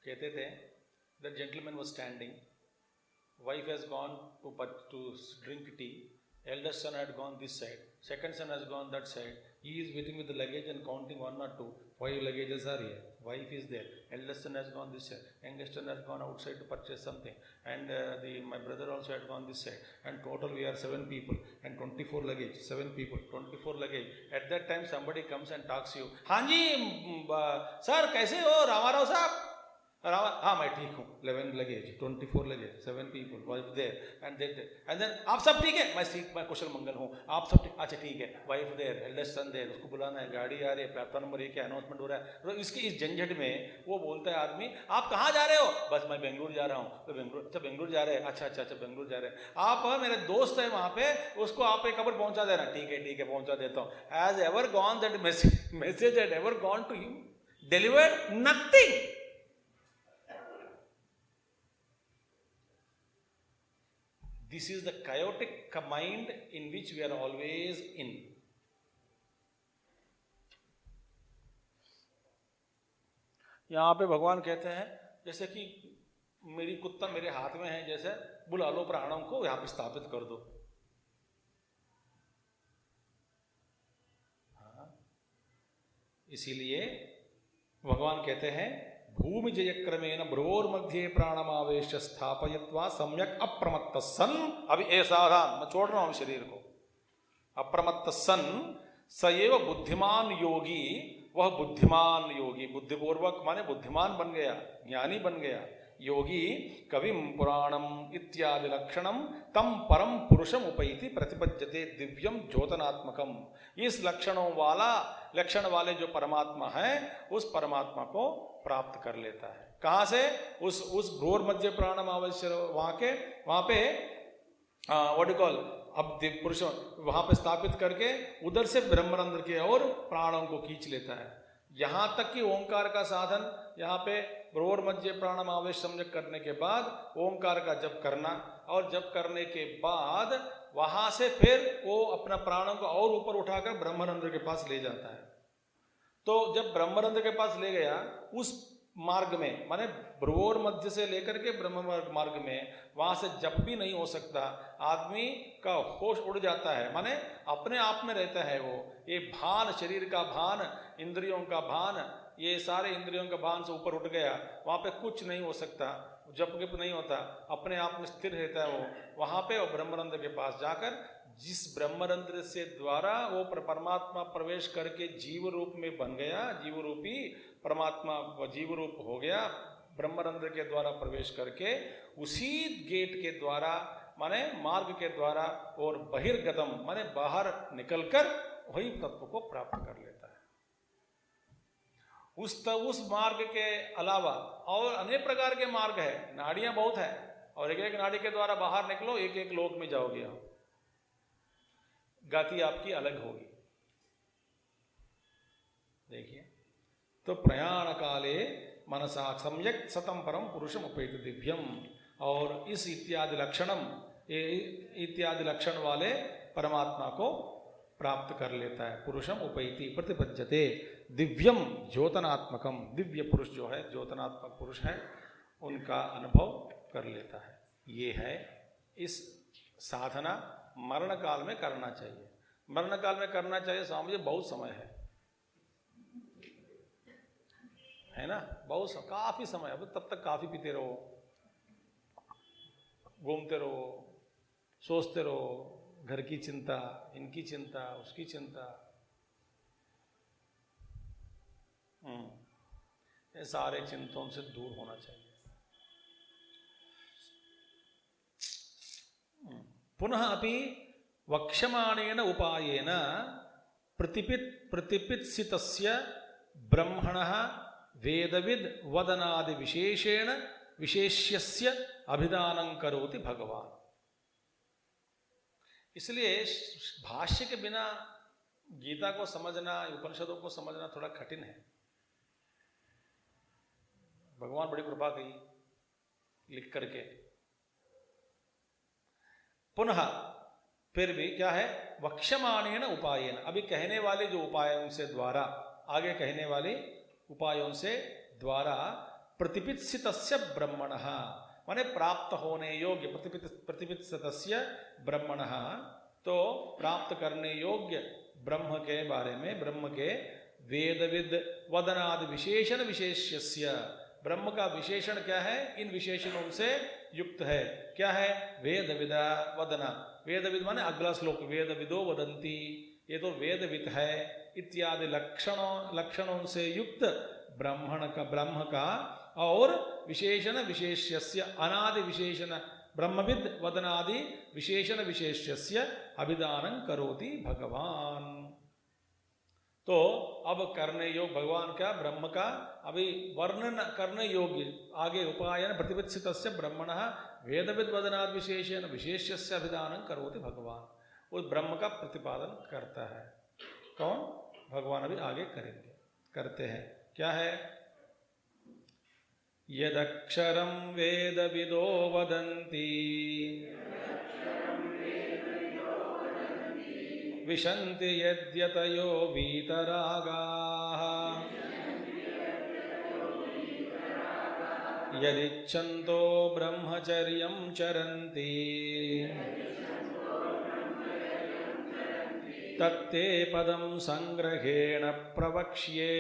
Speaker 1: कहते थे, the gentleman was standing, wife has gone to drink tea, eldest son had gone this side, second son has gone that side, He is waiting with the luggage and counting 1 or 2. 5 luggages are here. Wife is there. Eldest son has gone this side. Youngest son has gone outside to purchase something. And my brother also had gone this side. And total we are 7 people. And 24 luggage. 7 people. 24 luggage. At that time somebody comes and talks to you. Hanji, sir, kaise ho? Ramarao sahab? हाँ मैं ठीक हूँ. 11 luggage, 24 luggage, 7 people, wife there, and then आप सब ठीक है? मैं seat में कुशल मंगल हूँ. आप सब ठीक? अच्छा ठीक है. वाइफ देर, एल्डेस्ट सन देर, उसको बुलाना है, गाड़ी आ रही है, प्लेटफॉर्म नंबर 1 अनाउंसमेंट हो रहा है. तो इसकी इस झंझट में वो बोलता है आदमी, आप कहाँ जा रहे हो? बस मैं बेंगलुरु जा रहा हूँ. तो बेंगलुरु, अच्छा बेंगलुरु जा रहे हैं, अच्छा बेंगलुरु जा रहे हैं. आप मेरे दोस्त है वहाँ पे, उसको आप एक खबर पहुँचा देना. ठीक है पहुँचा देता हूँ. Has ever gone that message had ever gone to him? Delivered nothing. This is the chaotic mind in which we are always in. यहाँ पे भगवान कहते हैं जैसे कि मेरी कुत्ता मेरे हाथ में है, जैसे बुला लो प्राणों को यहाँ पे स्थापित कर दो. हाँ, इसीलिए भगवान कहते हैं भूमि जय क्रमेण भ्रोर्मध्ये प्राणमावेश स्थापयित्वा सम्यक अप्रमत्त सन. अभी ए सावधान, मैं छोड़ रहा हूं शरीर को. अप्रमत्त सन सएव बुद्धिमान योगी. वह बुद्धिमान योगी, बुद्धिपूर्वक माने बुद्धिमान बन गया, ज्ञानी बन गया. योगी कविम पुराणम इत्यादि लक्षणम तम परम पुरुषम उपैति प्रतिपद्यते दिव्यम ज्योतनात्मकम. इस लक्षण वाले जो परमात्मा है उस परमात्मा को प्राप्त कर लेता है. कहाँ से? उस भ्रूर मध्य प्राणम अवश्य वहाँ पे व्हाट यू कॉल अब दिव्य पुरुष वहाँ पे स्थापित करके उधर से ब्रह्मरंध्र के और प्राणों को खींच लेता है. यहाँ तक कि ओंकार का साधन यहाँ पे भ्रूर मध्य प्राणम आवेश सम्यक करने के बाद ओंकार का जप करना, और जप करने के बाद वहाँ से फिर वो अपना प्राणों को और ऊपर उठाकर ब्रह्मरंध्र के पास ले जाता है. तो जब ब्रह्मरंध्र के पास ले गया उस मार्ग में, माने भ्रूर मध्य से लेकर के ब्रह्म मार्ग में, वहां से जप भी नहीं हो सकता. आदमी का होश उड़ जाता है, माने अपने आप में रहता है वो. ये भान, शरीर का भान, इंद्रियों का भान, ये सारे इंद्रियों का भान से ऊपर उठ गया. वहां पे कुछ नहीं हो सकता, जप गिप नहीं होता, अपने आप में स्थिर रहता है वो. वहां पे वो ब्रह्मरंध्र के पास जाकर जिस ब्रह्मरंध्र से द्वारा वो परमात्मा प्रवेश करके जीव रूप में बन गया, जीव रूपी परमात्मा जीव रूप हो गया ब्रह्मरंध्र के द्वारा प्रवेश करके, उसी गेट के द्वारा माने मार्ग के द्वारा और बहिर्गतम माने बाहर निकलकर वही तत्व को प्राप्त कर लेता है. उस मार्ग के अलावा और अनेक प्रकार के मार्ग है, नाड़ियां बहुत है, और एक एक नाड़ी के द्वारा बाहर निकलो, एक एक लोक में जाओगे आप. गति आपकी अलग होगी. देखिए, तो प्रयाण काले मनसा सम्यक सतम परम पुरुषम उपैति दिव्यम. और इस इत्यादि लक्षण वाले परमात्मा को प्राप्त कर लेता है. पुरुषम उपैति प्रतिपद्यते दिव्यम ज्योतनात्मकम. दिव्य पुरुष जो है, ज्योतनात्मक पुरुष है, उनका अनुभव कर लेता है. ये है इस साधना मरण काल में करना चाहिए. मरण काल में करना चाहिए. स्वामी जी बहुत समय है ना, बहुत काफी समय. अब तब तक काफी पीते रहो, घूमते रहो, सोचते रहो, घर की चिंता, इनकी चिंता, उसकी चिंता. ये सारे चिंताओं से दूर होना चाहिए. पुनः अपि वक्ष्यमाणेन उपायेन प्रतिपित्सितस्य ब्रह्मणः वेदविद वदनादि विशेषेण विशेष्यस्य अभिधानं करोति भगवान. इसलिए भाष्य के बिना गीता को समझना, उपनिषदों को समझना थोड़ा कठिन है. भगवान बड़ी कृपा की लिख करके. पुनः फिर भी क्या है, वक्ष्यमाणेन उपायेन. अभी कहने वाले जो उपायों से द्वारा, आगे कहने वाले उपायों से द्वारा प्रतिपित्सितस्य ब्रह्मणः माने प्राप्त होने योग्य, प्रतिपित्सितस्य ब्रह्मणः तो प्राप्त करने योग्य ब्रह्म के बारे में, ब्रह्म के वेदविद वदनादि विशेषण विशेष्यस्य, ब्रह्म का विशेषण क्या है, इन विशेषणों से युक्त है। क्या है? वेदविदा वदना, वेदविद माने अगला श्लोक, वेदविदो वदंती, ये तो वेदविद है इत्यादि लक्षणों से युक्त ब्रह्म का और विशेषण विशेष्यस्य अनादि विशेषण ब्रह्मविद वदनादि विशेषण विशेष्यस्य अभिधानं करोति भगवान। तो अब करने योग भगवान का, ब्रह्म का अभी वर्णन करने योग्य, आगे उपायन प्रतिपत्सितस्य ब्रह्मणः वेदविद वदनादि विशेषण विशेष्यस्य अभिधानं करोति भगवान, उस ब्रह्म का प्रतिपादन करता है। कौन? भगवान अभी आगे करेंगे, करते हैं। क्या है? यदक्षरं वेदविदो वदन्ति विशन्ति यद्यतयो वीतरागाः यदिच्छन्तो ब्रह्मचर्यं चरन्ति तत्ते पदं संग्रहेण प्रवक्ष्ये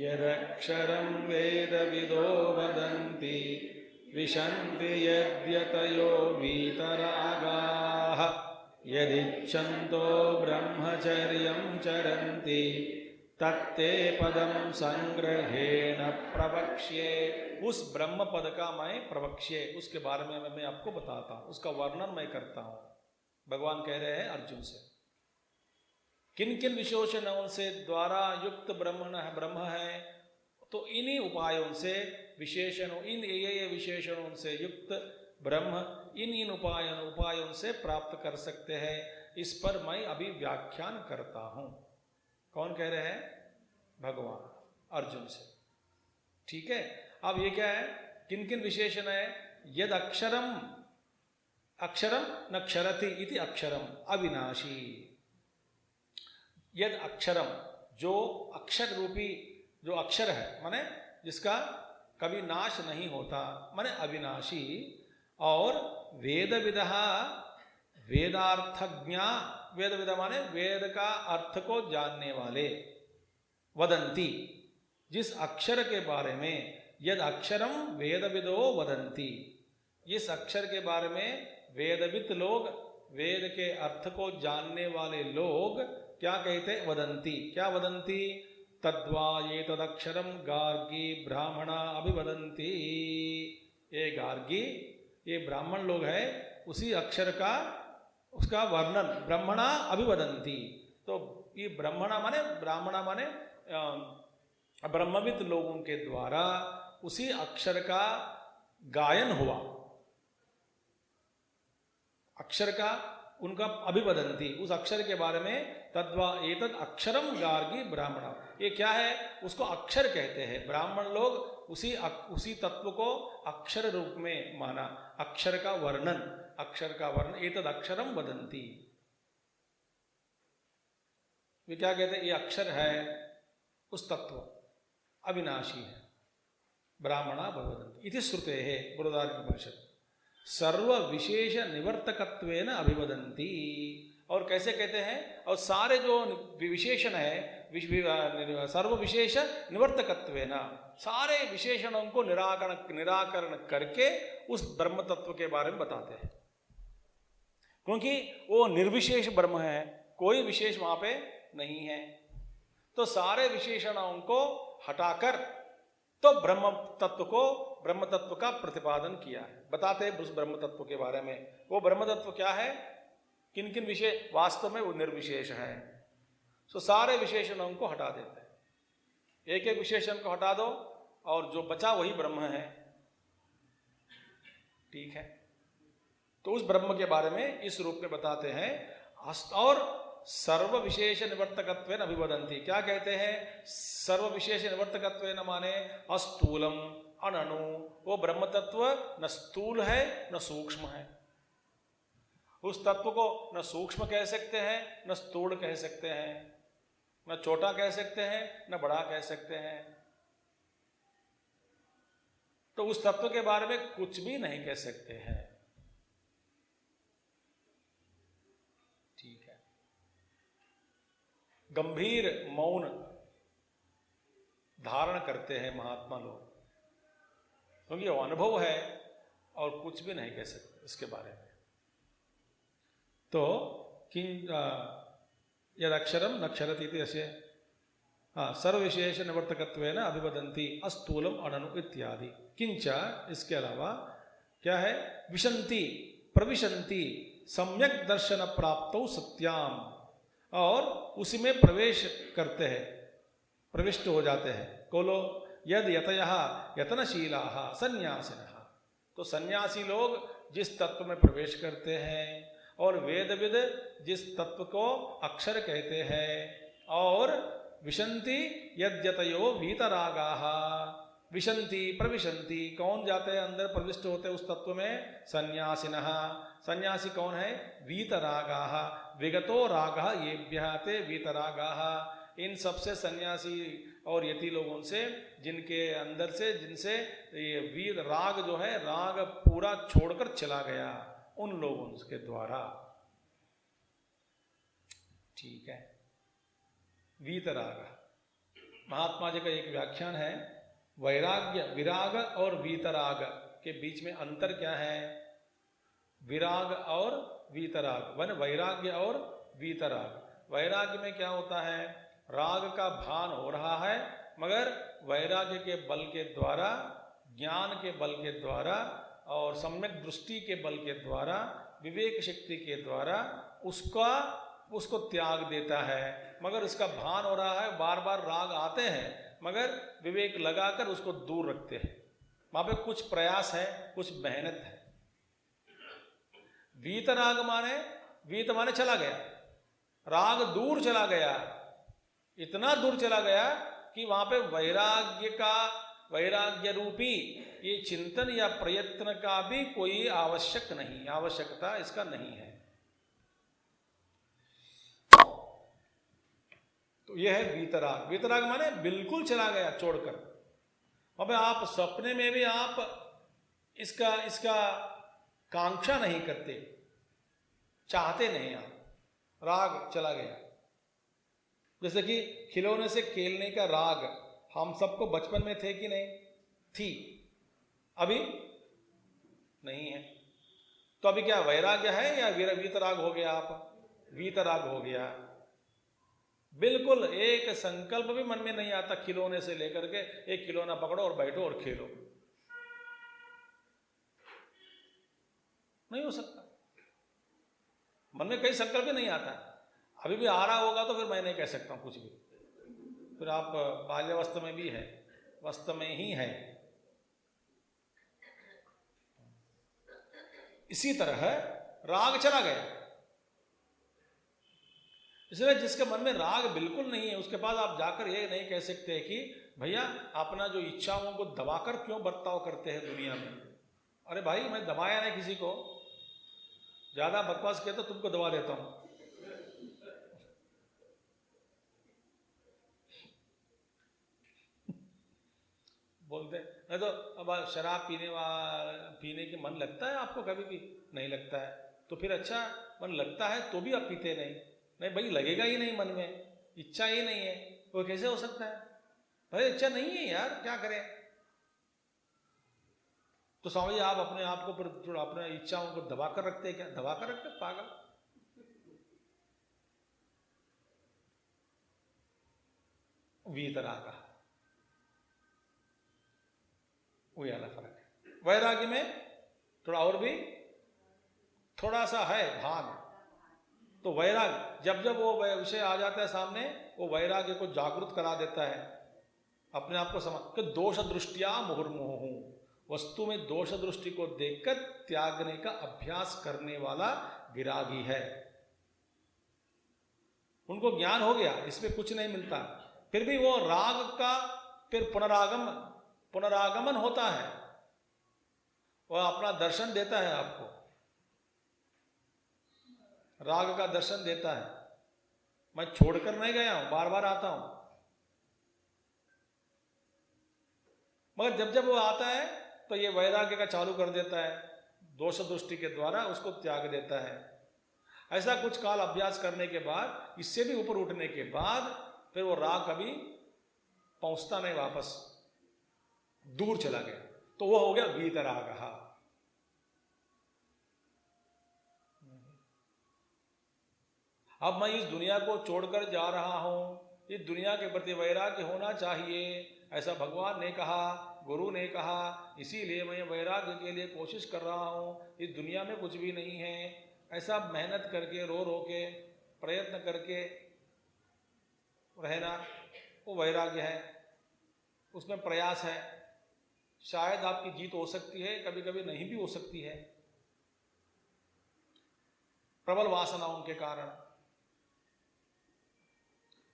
Speaker 1: यदक्षरं वेदविदो वदन्ति विशन्ति यद्यतयो वीतरागाः यदिच्छन्तो ब्रह्मचर्यं चरन्ति तत्ते पदं संग्रहेण प्रवक्ष्ये। उस ब्रह्म पद का मैं प्रवक्ष्ये, उसके बारे में मैं आपको बताता हूँ, उसका वर्णन मैं करता हूँ। भगवान कह रहे हैं अर्जुन से, किन किन विशेषणों से द्वारा युक्त ब्रह्म है, तो इन्हीं उपायों से विशेषणों, इन ये विशेषणों से युक्त ब्रह्म इन उपायों से प्राप्त कर सकते हैं। इस पर मैं अभी व्याख्यान करता हूं। कौन कह रहे हैं? भगवान अर्जुन से। ठीक है, अब ये क्या है, किन किन विशेषण है? यद अक्षरम, अक्षरम न क्षरति इति अक्षरम अविनाशी। यद अक्षरम, जो अक्षर रूपी जो अक्षर है, माने जिसका कभी नाश नहीं होता, माने अविनाशी। और वेदविदः, वेदार्थज्ञा, वेदविदा माने वेद का अर्थ को जानने वाले, वदंती, जिस अक्षर के बारे में, यद अक्षरम वेदविदो वदंती, इस अक्षर के बारे में वेदविद लोग, वेद के अर्थ को जानने वाले लोग क्या कहते? वदंती। क्या वदंती? तद्वा ये तदक्षरम गार्गी ब्राह्मणा अभिवदंती। ये गार्गी, ये ब्राह्मण लोग हैं, उसी अक्षर का, उसका वर्णन ब्रह्मणा अभिवदंती। तो ये ब्राह्मणा माने ब्रह्मविद लोगों के द्वारा उसी अक्षर का गायन हुआ, अक्षर का उनका अभिवदंती, उस अक्षर के बारे में। तद्वा एतद अक्षरम गार्गी ब्राह्मण, ये क्या है? उसको अक्षर कहते हैं। ब्राह्मण लोग उसी तत्व को अक्षर रूप में माना, अक्षर का वर्णन, अक्षर का वर्णन, एतद अक्षरम वदंती। वे क्या कहते हैं? ये अक्षर है, उस तत्व अविनाशी है, ब्राह्मणा भवदंती इति श्रुते है। बृहदारण्यकोपनिषद सर्व विशेष निवर्तकत्वेन अभिवदंती। और कैसे कहते हैं? और सारे जो विशेषण है, सर्व विशेष निवर्तकत्वेन, सारे विशेषणों को निराकरण करके उस ब्रह्म तत्व के बारे में बताते हैं, क्योंकि वो निर्विशेष ब्रह्म है, कोई विशेष वहां पे नहीं है। तो सारे विशेषणों को हटाकर तो ब्रह्म तत्व का प्रतिपादन किया है, बताते हैं उस ब्रह्म तत्व के बारे में। वो ब्रह्म तत्व क्या है, किन किन विशेष, वास्तव में वो निर्विशेष है। सो सारे विशेषणों को हटा देते हैं, एक एक विशेषण को हटा दो और जो बचा वही ब्रह्म है। ठीक है, तो उस ब्रह्म के बारे में इस रूप में बताते हैं। और सर्व विशेष निवर्तकत्वेन अभिवदंती, क्या कहते हैं? सर्व विशेष निवर्तकत्वेन माने अस्थूलम अननु, वो ब्रह्म तत्व न स्थूल है न सूक्ष्म है। उस तत्व को न सूक्ष्म कह सकते हैं, न स्थूल कह सकते हैं, न छोटा कह सकते हैं, न बड़ा कह सकते हैं। तो उस तत्व के बारे में कुछ भी नहीं कह सकते हैं। गंभीर मौन धारण करते हैं महात्मा लोग, क्योंकि वो अनुभव है और कुछ भी नहीं कह सकते इसके बारे में। तो किं यदक्षरम नक्षरति इति अस्य सर्वविशेष निवर्तकत्वेन अभिवदन्ति अस्थूलम अननु इत्यादि। किंच इसके अलावा क्या है, विशन्ति प्रविशन्ति सम्यक दर्शन प्राप्तौ सत्याम, और उसी में प्रवेश करते हैं, प्रविष्ट हो जाते हैं। कोलो यद यतयः यतनशीलाः सन्यासिनः, तो सन्यासी लोग जिस तत्व में प्रवेश करते हैं, और वेदविद जिस तत्व को अक्षर कहते हैं, और विशन्ति यद्यतयो वीतरागाः, विशन्ति प्रविशन्ति, कौन जाते हैं अंदर प्रविष्ट होते हैं उस तत्व में, सन्यासिनः, सन्यासी कौन है, वीतरागाः, विगतो रागः येभ्यः ते वीतरागाः, इन सबसे सन्यासी और यति लोगों से जिनके अंदर से, जिनसे ये वीत राग जो है, राग पूरा छोड़कर चला गया, उन लोगों के द्वारा। ठीक है, वीतराग, महात्मा जी का एक व्याख्यान है, वैराग्य, विराग और वीतराग के बीच में अंतर क्या है, विराग और वीतराग, वन वैराग्य और वीतराग। वैराग्य में क्या होता है, राग का भान हो रहा है, मगर वैराग्य के बल के द्वारा, ज्ञान के बल के द्वारा और सम्यक दृष्टि के बल के द्वारा, विवेक शक्ति के द्वारा उसको त्याग देता है। मगर उसका भान हो रहा है, बार बार राग आते हैं, मगर विवेक लगाकर उसको दूर रखते हैं। वहां पे कुछ प्रयास है, कुछ मेहनत है। वीतराग माने, वीत माने चला गया, राग दूर चला गया, इतना दूर चला गया कि वहां पे वैराग्य रूपी ये चिंतन या प्रयत्न का भी कोई आवश्यकता इसका नहीं है। तो यह है वीतराग। वीतराग माने बिल्कुल चला गया छोड़कर। अब आप सपने में भी आप इसका कांक्षा नहीं करते, चाहते नहीं, आप राग चला गया। जैसे कि खिलौने से खेलने का राग हम सबको बचपन में थे कि नहीं थी, अभी नहीं है। तो अभी क्या वैराग्य है या वीतराग हो गया, आप वीतराग हो गया। बिल्कुल एक संकल्प भी मन में नहीं आता, खिलौने से लेकर के एक खिलौना पकड़ो और बैठो और खेलो, नहीं हो सकता। मन में कई संकल्प भी नहीं आता। अभी भी आ रहा होगा तो फिर मैं नहीं कह सकता हूं कुछ भी, फिर आप बाल्यावस्था में भी है, वास्तव में ही है। इसी तरह राग चला गया। इसलिए जिसके मन में राग बिल्कुल नहीं है, उसके पास आप जाकर ये नहीं कह सकते कि भैया अपना जो इच्छाओं को दबाकर क्यों बर्ताव करते हैं दुनिया में। अरे भाई मैं दबाया नहीं किसी को, ज्यादा बकवास किया तो तुमको दबा देता हूं। बोलते नहीं तो अब शराब पीने के मन लगता है आपको, कभी भी नहीं लगता है, तो फिर अच्छा मन लगता है तो भी आप पीते नहीं भाई, लगेगा ही नहीं मन में, इच्छा ही नहीं है, वो कैसे हो सकता है भाई, इच्छा नहीं है यार, क्या करें। तो स्वामी जी आप अपने आप को फिर अपने इच्छाओं को दबा कर रखते हैं क्या, दबा कर रखते पागल। वीतराग वही वाला फर्क है। वैराग्य में थोड़ा और भी थोड़ा सा है भाग। तो वैराग जब जब वो विषय आ जाता है सामने, वो वैराग्य को जागृत करा देता है, अपने आप को समझ कि दोष दृष्टिया मुहुर्मुहु, वस्तु में दोष दृष्टि को देखकर त्यागने का अभ्यास करने वाला विरागी है। उनको ज्ञान हो गया, इसमें कुछ नहीं मिलता, फिर भी वो राग का फिर पुनरागमन होता है, वह अपना दर्शन देता है आपको, राग का दर्शन देता है। मैं छोड़कर नहीं गया हूं, बार बार आता हूं, मगर जब जब वो आता है तो ये वैराग्य का चालू कर देता है, दोष दृष्टि के द्वारा उसको त्याग देता है। ऐसा कुछ काल अभ्यास करने के बाद, इससे भी ऊपर उठने के बाद फिर वो राग कभी पहुंचता नहीं, वापस दूर चला गया, तो वो हो गया वीतराग। अब मैं इस दुनिया को छोड़कर जा रहा हूं, इस दुनिया के प्रति वैराग्य होना चाहिए, ऐसा भगवान ने कहा, गुरु ने कहा, इसीलिए मैं वैराग्य के लिए कोशिश कर रहा हूं। इस दुनिया में कुछ भी नहीं है, ऐसा मेहनत करके रो रो के प्रयत्न करके रहना, वो वैराग्य है, उसमें प्रयास है। शायद आपकी जीत हो सकती है, कभी कभी नहीं भी हो सकती है, प्रबल वासनाओं के कारण।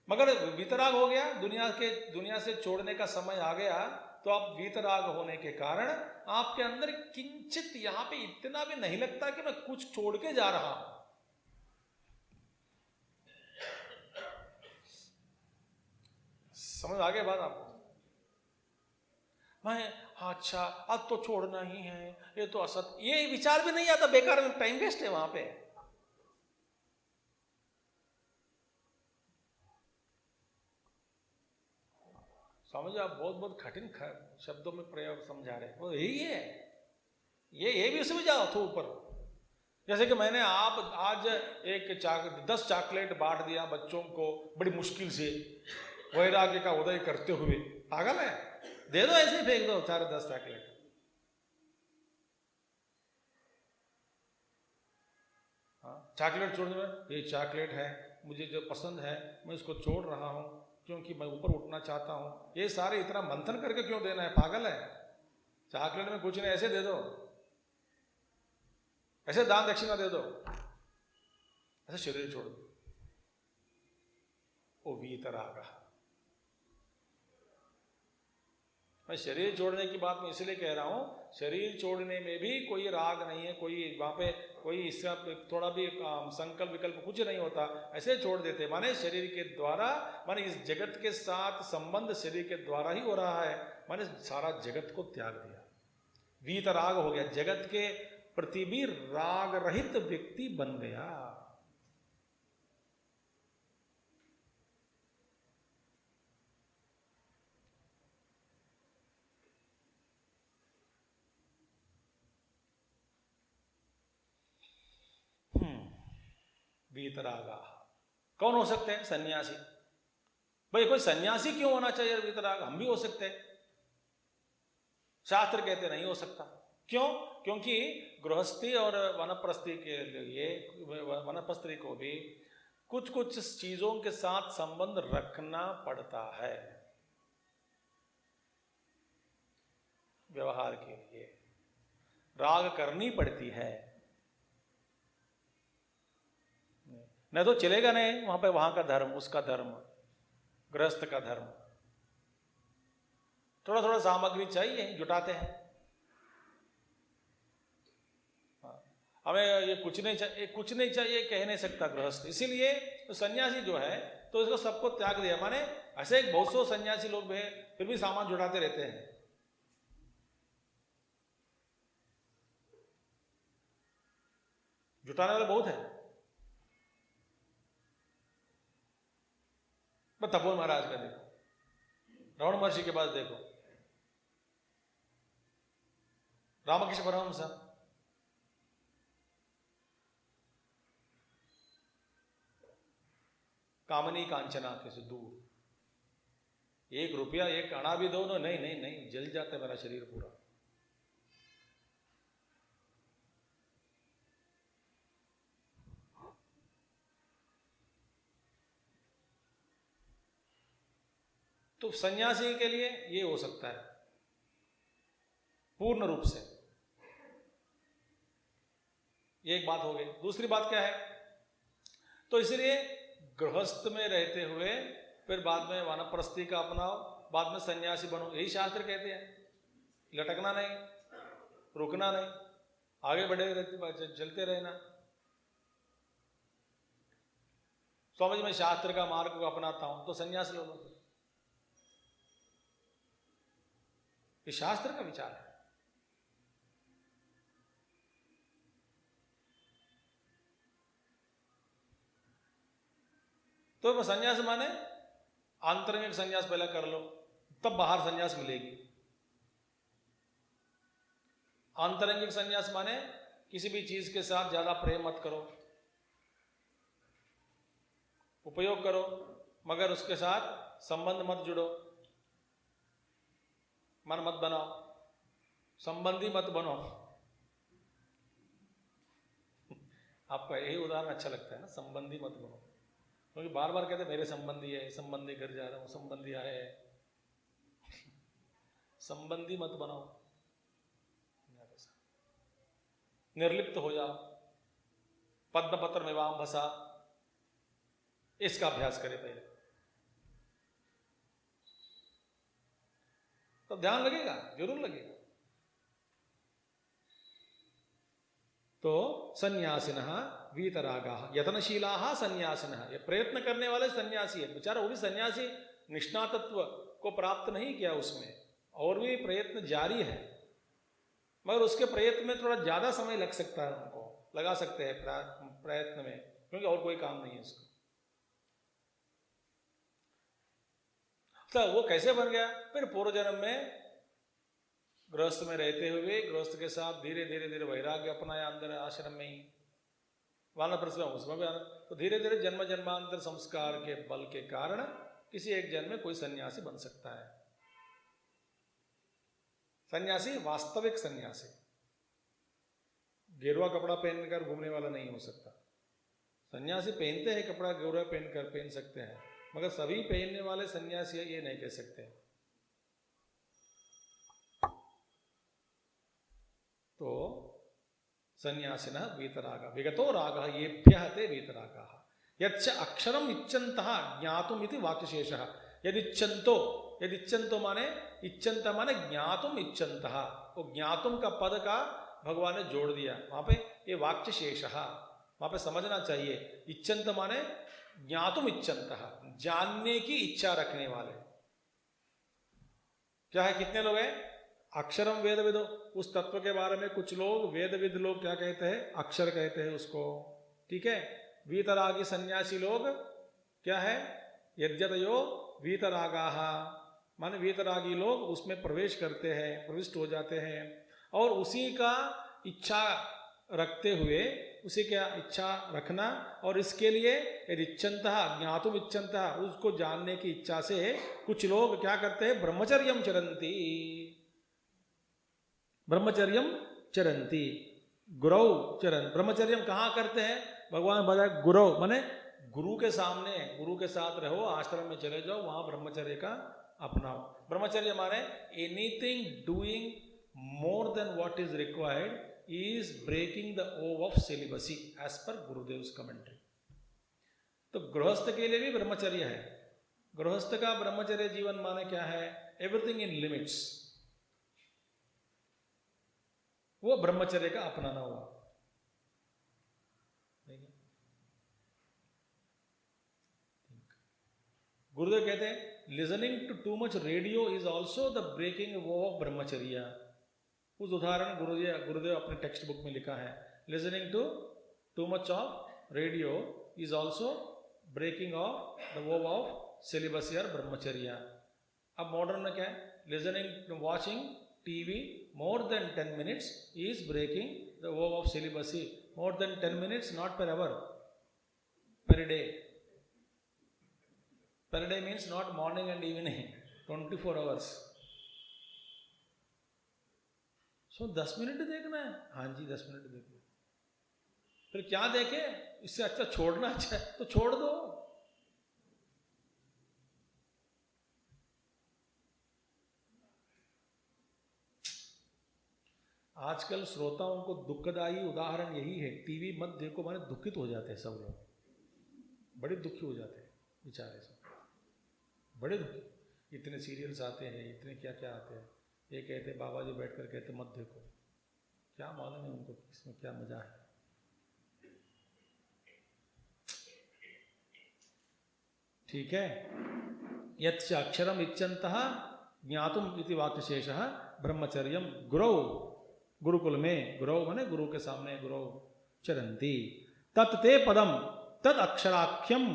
Speaker 1: मगर वीतराग हो गया, दुनिया से छोड़ने का समय आ गया, तो आप वीतराग होने के कारण आपके अंदर किंचित यहां पे इतना भी नहीं लगता कि मैं कुछ छोड़ के जा रहा हूं। समझ आ गया बात आपको? मैं अच्छा अब तो छोड़ना ही है, ये तो असत, ये विचार भी नहीं आता, बेकार में टाइम वेस्ट है वहां पे। समझो, आप बहुत बहुत कठिन शब्दों में प्रयोग समझा रहे हैं, वो यही है। ये भी उसमें जाओ तो ऊपर, जैसे कि मैंने आप आज 10 चॉकलेट बांट दिया बच्चों को बड़ी मुश्किल से, वैराग्य का उदय करते हुए। पागल है? दे दो, ऐसे ही फेंक दो सारे 10 चॉकलेट। चॉकलेट छोड़ने में, ये चॉकलेट है मुझे जो पसंद है, मैं इसको छोड़ रहा हूं क्योंकि मैं ऊपर उठना चाहता हूं। ये सारे इतना मंथन करके क्यों देना है? पागल है? चॉकलेट में कुछ नहीं, ऐसे दे दो, ऐसे दान दक्षिणा दे दो, ऐसे शरीर छोड़ दो। ओ वीतराग। मैं शरीर छोड़ने की बात मैं इसलिए कह रहा हूं, शरीर छोड़ने में भी कोई राग नहीं है, कोई वहां पे कोई इसका थोड़ा भी संकल्प विकल्प कुछ नहीं होता, ऐसे छोड़ देते। माने शरीर के द्वारा, माने इस जगत के साथ संबंध शरीर के द्वारा ही हो रहा है, माने सारा जगत को त्याग दिया, वीतराग हो गया, जगत के प्रति भी राग रहित व्यक्ति बन गया। वीतरागा कौन हो सकते हैं? सन्यासी। भाई कोई सन्यासी क्यों होना चाहिए वीतराग? हम भी हो सकते हैं। शास्त्र कहते नहीं हो सकता। क्यों? क्योंकि गृहस्थी और वनप्रस्थी के लिए, वनप्रस्थी को भी कुछ कुछ चीजों के साथ संबंध रखना पड़ता है व्यवहार के लिए, राग करनी पड़ती है, नहीं तो चलेगा नहीं वहां पे, वहां का धर्म, उसका धर्म, गृहस्थ का धर्म। थोड़ा थोड़ा सामग्री चाहिए, जुटाते हैं। हमें ये कुछ नहीं चाहिए, कुछ नहीं चाहिए कह नहीं सकता गृहस्थ, इसीलिए तो सन्यासी जो है तो इसको सबको त्याग दिया। माने ऐसे बहुत सौ सन्यासी लोग भी फिर भी सामान जुटाते रहते हैं। जुटाने वाले बहुत है। तपोवन महाराज का देखो, रमण महर्षि के पास देखो, रामकृष्ण परमहंस, कामनी कांचना के दूर, 1 रुपया 1 अना भी दो ना, नहीं नहीं नहीं, जल जाता है मेरा शरीर पूरा। तो सन्यासी के लिए ये हो सकता है पूर्ण रूप से। ये एक बात हो गई। दूसरी बात क्या है? तो इसलिए गृहस्थ में रहते हुए फिर बाद में वानप्रस्थी का अपनाओ, बाद में सन्यासी बनो, यही शास्त्र कहते हैं। लटकना नहीं, रुकना नहीं, आगे बढ़े रहते, चलते रहना। स्वामी जी मैं शास्त्र का मार्ग को अपनाता हूं, तो सन्यास लो लो। ये शास्त्र का विचार है। तो संन्यास माने आंतरिक संन्यास पहले कर लो, तब बाहर संन्यास मिलेगी। आंतरिक संन्यास माने किसी भी चीज के साथ ज्यादा प्रेम मत करो, उपयोग करो मगर उसके साथ संबंध मत जुड़ो, मन मत बनाओ, संबंधी मत बनो। आपका यही उदाहरण अच्छा लगता है ना, संबंधी मत बनो, क्योंकि बार बार कहते मेरे संबंधी है, संबंधी घर जा रहा हूं, संबंधी आए हैं। संबंधी मत बनाओ, निर्लिप्त हो जाओ, पद्मपत्र में वाम भसा, इसका अभ्यास करें पहले, तो ध्यान लगेगा, जरूर लगेगा। तो सन्यासिनः वीतरागाः यत्नशीलाः सन्यासिनः, ये प्रयत्न करने वाले सन्यासी है। बेचारा वो भी सन्यासी निष्णातत्व को प्राप्त नहीं किया, उसमें और भी प्रयत्न जारी है, मगर उसके प्रयत्न में थोड़ा ज्यादा समय लग सकता है, उनको लगा सकते हैं प्रयत्न में, क्योंकि और कोई काम नहीं है उसको। तो वो कैसे बन गया? फिर पूर्व जन्म में गृहस्थ में रहते हुए गृहस्थ के साथ धीरे धीरे धीरे वैराग्य अपनाया अंदर आश्रम में ही, वानप्रस्थ में उसमें भी तो धीरे धीरे जन्म जन्मांतर संस्कार के बल के कारण किसी एक जन्म में कोई सन्यासी बन सकता है। सन्यासी वास्तविक सन्यासी, गेरुआ कपड़ा पहनकर घूमने वाला नहीं हो सकता। सन्यासी पहनते हैं कपड़ा, गेरुआ पहन सकते हैं, मगर सभी पहनने वाले सन्यासी ये नहीं कह सकते। तो सन्यासिनः वीतरागः विगतो रागः येभ्यः ते वीतरागाः यच्च अक्षरम इच्छन्तः ज्ञातुम इति वाक्यशेषः। यदिच्छन्तो माने इच्छन्त माने ज्ञातुम इच्छन्तः, वो ज्ञातुम का पद का भगवान ने जोड़ दिया वहां पे, ये वाक्यशेषः वहां पे समझना चाहिए। इच्छन्त माने ज्ञातुम इच्छन्तः, जानने की इच्छा रखने वाले। क्या है, कितने लोग हैं? अक्षरम वेद विदो, उस तत्व के बारे में कुछ लोग वेदविद लोग क्या कहते हैं? अक्षर कहते हैं उसको, ठीक है। वीतरागी सन्यासी लोग क्या है? यद्यतयो वीतरागाः, माने वीतरागी लोग उसमें प्रवेश करते हैं, प्रविष्ट हो जाते हैं, और उसी का इच्छा रखते हुए, उसी का इच्छा रखना, और इसके लिए यदि इच्छन्तः ज्ञातुम इच्छन्तः, उसको जानने की इच्छा से कुछ लोग क्या करते हैं? ब्रह्मचर्यम चरन्ति, ब्रह्मचर्यम चरन्ति, गुरौ चरण। ब्रह्मचर्यम कहाँ करते हैं? भगवान बताया गुरौ माने गुरु के सामने, गुरु के साथ रहो, आश्रम में चले जाओ, वहां ब्रह्मचर्य का अपनाओ। ब्रह्मचर्य माने anything doing more than what is required is breaking the oath of celibacy as per Gurudev's commentary। तो गृहस्थ के लिए भी ब्रह्मचर्य है। गृहस्थ का ब्रह्मचर्य जीवन माने क्या है? एवरीथिंग इन लिमिट्स, वो ब्रह्मचर्य का अपनाना हुआ। गुरुदेव कहते हैं listening to too much radio is also the breaking vow of brahmacharya. उस उदाहरण गुरुदेव अपने टेक्स्ट बुक में लिखा है, listening to too much of radio is also breaking of the vow of syllabus और ब्रह्मचर्य। अब मॉडर्न में क्या है? Listening to watching TV more than 10 minutes is breaking the vow of celibacy। more than 10 minutes, not per hour, per day। per day means not morning and evening, 24 hours। so 10 minute देखना है, हाँ जी 10 minute देखना। फिर क्या देखे? इससे अच्छा छोड़ना अच्छा है तो छोड़ दो। आजकल श्रोताओं को दुखदायी उदाहरण यही है, टीवी मत देखो माने दुखित हो जाते हैं सब लोग, बड़े दुखी हो जाते हैं बेचारे सब, बड़े दुखी। इतने सीरियल्स आते हैं, इतने क्या क्या आते हैं। ये कहते बाबा जी बैठ कर कहते मत देखो, क्या मालूम है उनको इसमें क्या मजा है। ठीक है। यच्च अक्षरम इच्छन्तः ज्ञातुम इति वाक्यशेषः ब्रह्मचर्यम गुरौ, गुरुकुल में, गुरौ माने गुरु के सामने, गुरौ चरन्ति। तत्ते पदम, तद अक्षराख्यम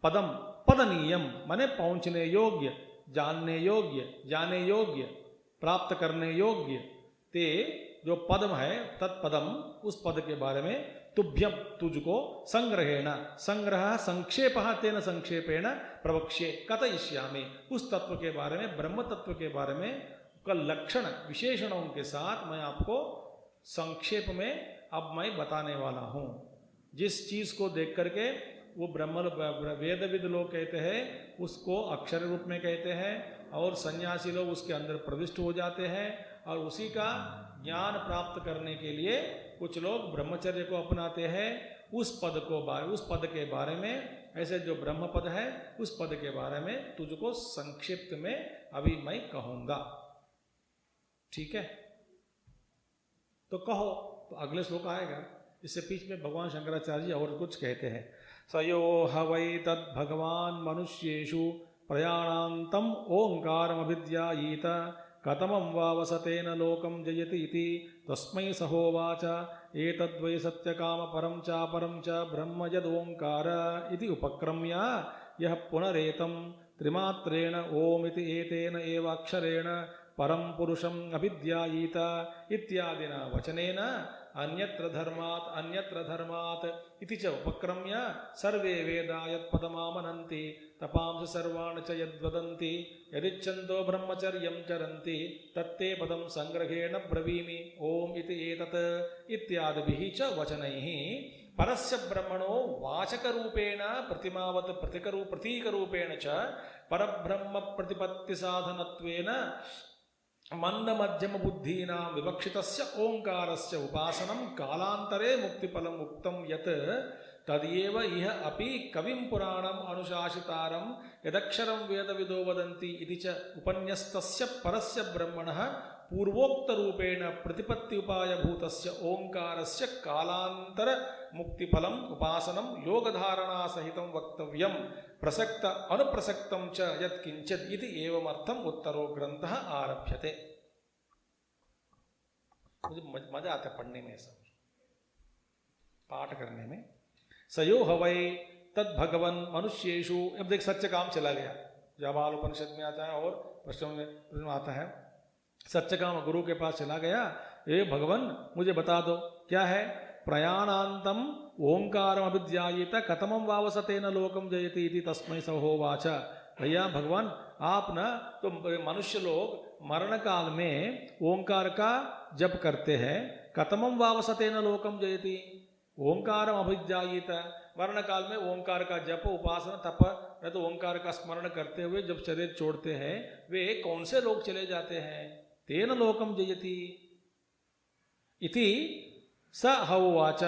Speaker 1: पदम उत्पदनीयम माने पहुंचने योग्य, जानने योग्य, जाने योग्य, प्राप्त करने योग्य, ते जो पदम है तत्पदम उस पद के बारे में तुभ्यम तुझको संग्रहेण, संग्रह संक्षेप तेन संक्षेपेण प्रवक्ष्ये कथयिष्यामि, उस तत्व के बारे में, ब्रह्म तत्व के बारे में का लक्षण विशेषणों के साथ मैं आपको संक्षेप में अब मैं बताने वाला हूं। जिस चीज को देख करके वो ब्रह्म वेदविद लोग कहते हैं उसको अक्षर रूप में कहते हैं और सन्यासी लोग उसके अंदर प्रविष्ट हो जाते हैं और उसी का ज्ञान प्राप्त करने के लिए कुछ लोग ब्रह्मचर्य को अपनाते हैं। उस पद के बारे में, ऐसे जो ब्रह्म पद है उस पद के बारे में तुझको संक्षिप्त में अभी मैं कहूंगा, ठीक है? तो कहो, तो अगले श्लोक आएगा। इससे बीच में भगवान शंकराचार्य जी और कुछ कहते हैं। सयो हवै तद भगवान मनुष्येषु प्रयाणान्तम ओंकारमभिद्यायीत कतमं वा वसतेन लोकं जयति इति तस्मै सहोवाच एतद्वै सत्यकाम परं च ब्रह्म यदोंकार इति उपक्रम्य यः पुनरेतं त्रिमात्रेण ओम इति एतेन एव अक्षरेण परम पुरुषम अभिध्यायीत इत्यादिना वचनेन अन्यत्र धर्मात् इति च उपक्रम्य सर्वे वेदा यत्पदमामनन्ति तपांसि सर्वाणि च यद्वदन्ति यदिच्छन्तो ब्रह्मचर्यं चरन्ति तत्ते पदं संग्रहेण ब्रवीमि ओम इति एतत् इत्यादिभिः च वचनैः परस्य ब्रह्मणो वाचकरूपेण प्रतिमावत् प्रतीकरूपेण च परब्रह्म प्रतिपत्ति साधनत्वेन मंदमध्यम बुद्धीनां विवक्षितस्य ओंकारस्य उपासनं कालांतरे मुक्तिफलम् उक्तं यत् तदेव इह अपि कविं पुराणम् अनुशासितारं यदक्षरं वेदविदो वदन्ति इति च उपन्यस्तस्य परस्य ब्रह्मणः पूर्वोक्तरूपेण प्रतिपत्ति उपायभूतस्य ओंकारस्य कालांतर मुक्तिफलम् उपासनं योगधारणा सहितं वक्तव्यं प्रसक्त अनुप्रसक्तं च यत्किंचित् इति एवमर्थम् उत्तरो ग्रंथः आरभ्यते। मुझे मजा आता है पढ़ने में, सब पाठ करने में। सयो हवै तद भगवन मनुष्येषु, अब देख सत्य काम चला गया, जाबाल उपनिषद में आता है और प्रश्न में आता है। सत्य काम गुरु के पास चला गया, ये भगवान मुझे बता दो क्या है? प्रयाणांतम ओंकारम अभिध्यायेत कतमं वावसतेन लोकम जयति इति तस्मै सहोवाच। भैया भगवान आप ना तो मनुष्य लोग मरण काल में ओंकार का जप करते हैं, कतमं वावसतेन लोकम जयति, ओंकारम अभिध्यायेत, मरण काल में ओंकार का जप उपासना तप न तो ओंकार का स्मरण करते हुए जब शरीर छोड़ते हैं वे कौन से लोग चले जाते हैं? तेन लोकम जयति इति स हौवाच।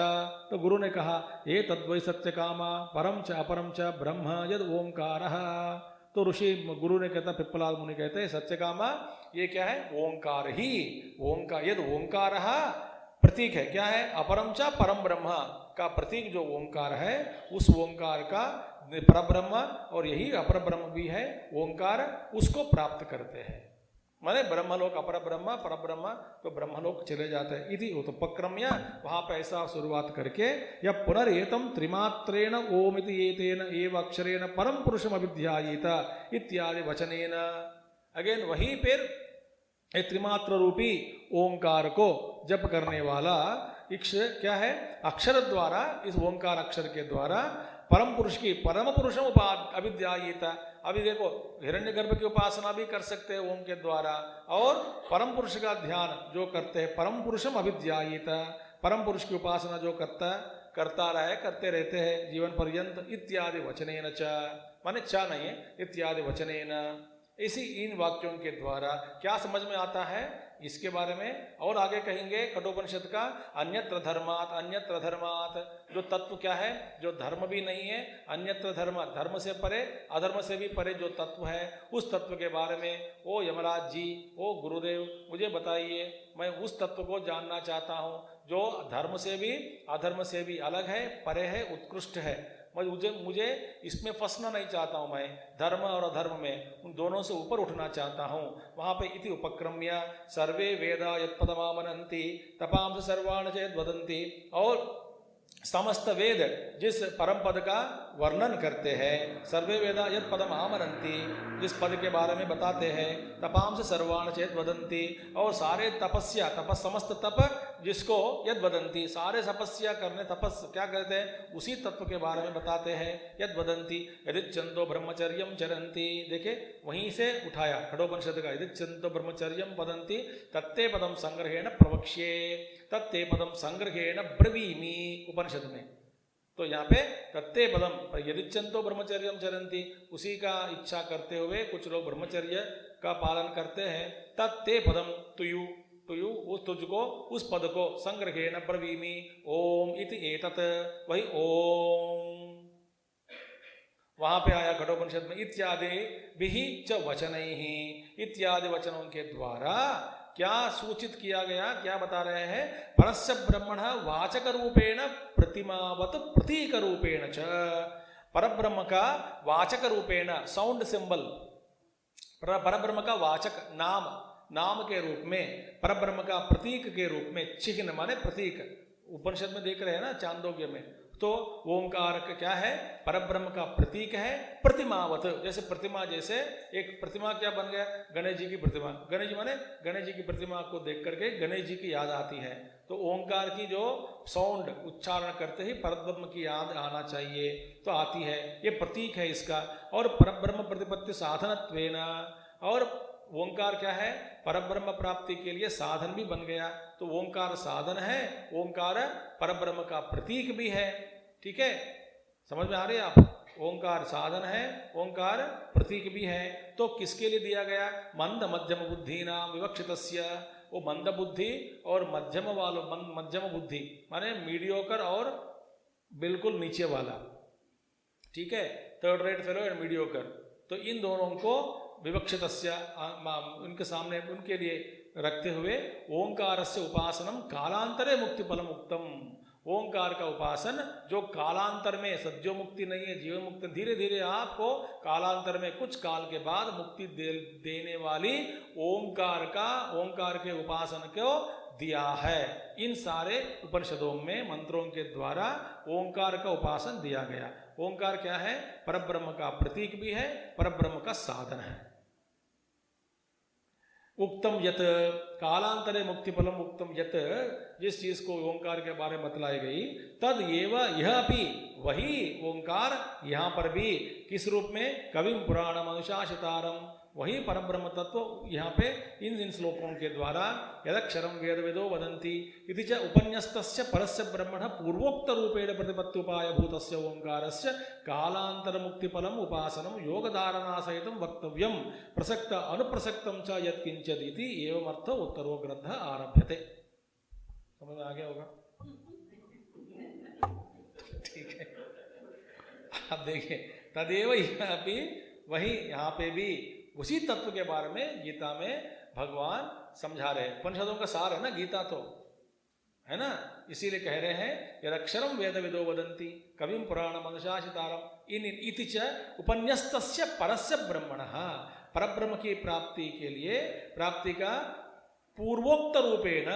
Speaker 1: तो गुरु ने कहा ये तद्वै सत्य कामा परम च अपरम च ब्रह्म यद ओंकारः। तो ऋषि गुरु ने कहता, पिप्पलाद मुनि कहते हैं सत्य कामा ये क्या है? ओंकार ही, ओंकार यद ओंकारः प्रतीक है, क्या है? अपरम च परम ब्रह्म का प्रतीक जो ओंकार है, उस ओंकार का परब्रह्म और यही अपर ब्रह्म भी है ओंकार, उसको प्राप्त करते हैं। माने ब्रह्मलोक अपर ब्रह्म पर ब्रह्म तो ब्रह्मलोक चले जाते हैं। इति उपक्रम्य वहां पे ऐसा शुरुआत करके या पुनरेतम त्रिमात्रेण ओम इति एतेन एव अक्षरेण परम पुरुषम अभिध्यायेत इत्यादि वचनेन, अगेन वहीं पर त्रिमात्र रूपी ओंकार को जप करने वाला इक्ष क्या है? अक्षर द्वारा, इस ओंकार अक्षर के द्वारा परम पुरुष की परम पुरुषम अभिध्यायेत। अभी देखो हिरण्यगर्भ की उपासना भी कर सकते हैं ओम के द्वारा, और परम पुरुष का ध्यान जो करते हैं परम पुरुषम अभिध्यायेत, परम पुरुष की उपासना जो करते रहते हैं जीवन पर्यंत। इत्यादि वचनेन च, माने च नहीं है, इत्यादि वचनेन, इसी इन वाक्यों के द्वारा क्या समझ में आता है इसके बारे में और आगे कहेंगे। कठोपनिषद का अन्यत्र धर्मात् जो तत्व क्या है? जो धर्म भी नहीं है, अन्यत्र धर्म, धर्म से परे अधर्म से भी परे जो तत्व है, उस तत्व के बारे में ओ यमराज जी, ओ गुरुदेव मुझे बताइए, मैं उस तत्व को जानना चाहता हूँ जो धर्म से भी अधर्म से भी अलग है, परे है, उत्कृष्ट है। मुझे इसमें फंसना नहीं चाहता हूँ, मैं धर्म और अधर्म में उन दोनों से ऊपर उठना चाहता हूँ। वहाँ पे इति उपक्रम्य सर्वे वेदा यत्पदमामनन्ति तपांसि सर्वाणि च यद्वदन्ति, और समस्त वेद जिस परम पद का वर्णन करते हैं, सर्वे वेदा यद पदम आमरंती, जिस पद के बारे में बताते हैं, तपांस सर्वाण चेत वदंती, और सारे तपस्या तपस समस्त तप जिसको यद वदंती, सारे तपस्या करने तपस क्या कहते हैं उसी तत्व के बारे में बताते हैं, यद वदंती यदिच्छन्तो ब्रह्मचर्यम चरन्ति। देखे वहीं से उठाया खडोपनिषद का, यदिच्छन्तो ब्रह्मचर्यम वदंती तत्ते पदम संग्रहेण प्रवक्ष्ये, तत्ते पदम संग्रहेण ब्रवीमि उपनिषद में। तो यहाँ पे तत्ते पदम यदिच्छन्तो ब्रह्मचर्यम चरन्ति, उसी का इच्छा करते हुए कुछ लोग ब्रह्मचर्य का पालन करते हैं। तत्ते पदम तुयु तुयु उस तुझको उस पद को संग्रहेण ब्रवीमि ओम इति एतत्, वही ओम वहां पे आया कठोपनिषद में, इत्यादि बिहि च वचनैहि, इत्यादि वचनों के द्वारा क्या सूचित किया गया, क्या बता रहे हैं, परस्य ब्रह्मण वाचक रूपेण प्रतिमावत प्रतीक रूपेण च, परब्रह्म का वाचक रूपेण साउंड सिंबल, परब्रह्म का वाचक नाम, नाम के रूप में, परब्रह्म का प्रतीक के रूप में, चिह्न माने प्रतीक, उपनिषद में देख रहे हैं ना चांदोग्य में, तो ओंकार क्या है, परब्रह्म का प्रतीक है, प्रतिमावत, जैसे प्रतिमा, जैसे एक प्रतिमा क्या बन गया, गणेश जी की प्रतिमा, गणेश जी माने गणेश जी की प्रतिमा को देख करके गणेश जी की याद आती है, तो ओंकार की जो साउंड उच्चारण करते ही परब्रह्म की याद आना चाहिए, तो आती है, ये प्रतीक है इसका। और परब्रह्म प्रतिपत्ति साधनत्वेन, और ओंकार क्या है, परब्रह्म प्राप्ति के लिए साधन भी बन गया, तो ओंकार साधन है, ओंकार परब्रह्म का प्रतीक भी है। ठीक है, समझ में आ रही है आप, ओंकार साधन है, ओंकार प्रतीक भी है। तो किसके लिए दिया गया, मंद मध्यम बुद्धि नाम विवक्षितस्य, वो मंद बुद्धि और मध्यम वालों, मध्यम बुद्धि माने मीडियोकर और बिल्कुल नीचे वाला, ठीक है, third rate fellow and mediocre, तो इन दोनों को विवक्षितस्य उनके सामने, उनके लिए रखते हुए ओंकारस्य उपासनम कालांतरे मुक्ति फलम उक्तम, ओंकार का उपासन जो कालांतर में, सद्यो मुक्ति नहीं है, जीवन मुक्ति, धीरे धीरे आपको कालांतर में कुछ काल के बाद मुक्ति देने वाली ओंकार का, ओंकार के उपासन को दिया है। इन सारे उपनिषदों में मंत्रों के द्वारा ओंकार का उपासन दिया गया। ओंकार क्या है, परब्रह्म का प्रतीक भी है, परब्रह्म का साधन है। उक्तम यत, कालांतरे मुक्ति फलम उक्तम यत, जिस चीज को ओंकार के बारे में बतलाई गई, तद एव यह भी, वही ओंकार यहाँ पर भी किस रूप में, कविम पुराणम अनुशासितारम, वही परब्रह्म तत्व यहाँ पे इन श्लोकों के द्वारा यदक्षरम वेद वेदो वदंती इति च उपन्यस्तस्य परस्य ब्रह्मण पूर्वोक्त रूपेण प्रतिपत्ति उपाय भूतस्य ओंकारस्य कालांतर मुक्ति फलम उपासनम योग धारणा सहित वक्तव्यम प्रसक्त अनुप्रसक्तम च यत्किंचिदिति एवं अर्थ उत्तरो ग्रंथ आरभ्यते। समझ में आ गया होगा? ठीक है, अब देखिए, तदेव यहाँ भी, वही यहाँ पे भी उसी तत्व के बारे में गीता में भगवान समझा रहे हैं। उपनिषदों का सार है ना गीता, तो है ना, इसीलिए कह रहे हैं यदक्षरम वेद विदो वदंती कविम पुराणम अनुशासितारम इन इति च उपन्यस्तस्य परस्य ब्रह्मणः, परब्रह्म की प्राप्ति के लिए, प्राप्ति का पूर्वोक्त रूपेण,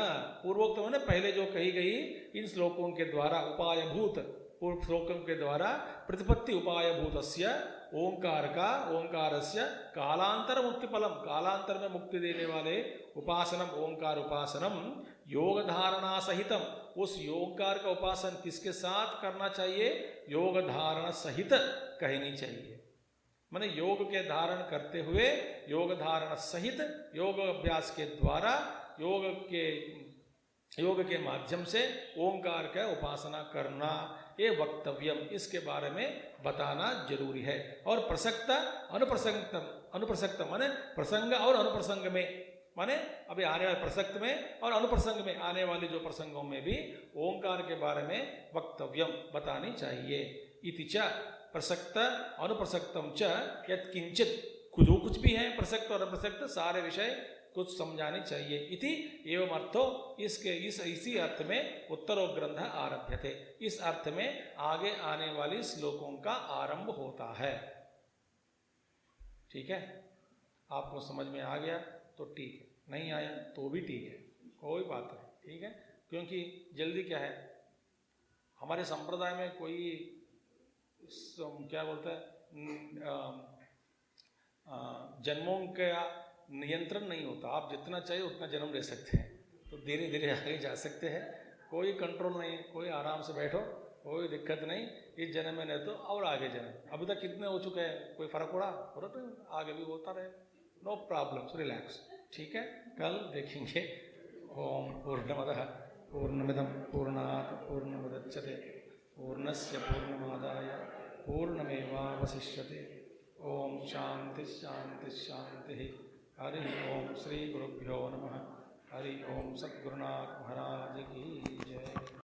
Speaker 1: पूर्वोक्त माने पहले जो कही गई इन श्लोकों के द्वारा, उपायभूत पूर्व श्लोकों के द्वारा प्रतिपत्ति उपायभूतस्य ओंकार का, ओंकारस्य कालांतर मुक्ति फलम, कालांतर में मुक्ति देने वाले उपासनम, ओंकार उपासनम योग धारणा सहितम, उस ओंकार का उपासन किसके साथ करना चाहिए, योग धारणा सहित कहनी चाहिए, माने योग के धारण करते हुए, योग धारण सहित, योग अभ्यास के द्वारा, योग के माध्यम से ओंकार का उपासना करना, ये वक्तव्यम, इसके बारे में बताना जरूरी है। और प्रसक्त अनुप्रसंगतम, अनुप्रसक्त माने प्रसंग और अनुप्रसंग में, माने अभी आने वाले प्रसक्त में और अनुप्रसंग में आने वाले जो प्रसंगों में भी ओंकार के बारे में वक्तव्यम बतानी चाहिए। इति च प्रसक्त अनुप्रसक्तम च यत्किंचित, जो कुछ भी है प्रसक्त और अप्रसक्त सारे विषय कुछ समझानी चाहिए। इति एवं अर्थो, इसके इसी अर्थ में उत्तरो ग्रंथ आरभ्यते, इस अर्थ में आगे आने वाली श्लोकों का आरंभ होता है। ठीक है, आपको समझ में आ गया तो ठीक है, नहीं आया तो भी ठीक है, कोई बात नहीं। ठीक है, क्योंकि जल्दी क्या है, हमारे संप्रदाय में कोई क्या बोलते हैं जन्मों का नियंत्रण नहीं होता। आप जितना चाहिए उतना जन्म ले सकते हैं, तो धीरे धीरे आगे जा सकते हैं, कोई कंट्रोल नहीं, कोई आराम से बैठो, कोई दिक्कत नहीं। इस जन्म में नहीं तो और आगे जन्म, अभी तक कितने हो चुके हैं, कोई फर्क पड़ा हो रहा तो आगे भी होता रहे, नो प्रॉब्लम, रिलैक्स। ठीक है, कल देखेंगे। ओम पूर्णमदः पूर्णमिदं पूर्णात् पूर्णमुदच्यते पूर्णस्य पूर्णमादाय पूर्णमेवावशिष्यते। ओम शांति शांति शांति। हरि ओम श्री गुरुभ्यो नमः। हरि ओम सद्गुरुनाथ महाराज की जय।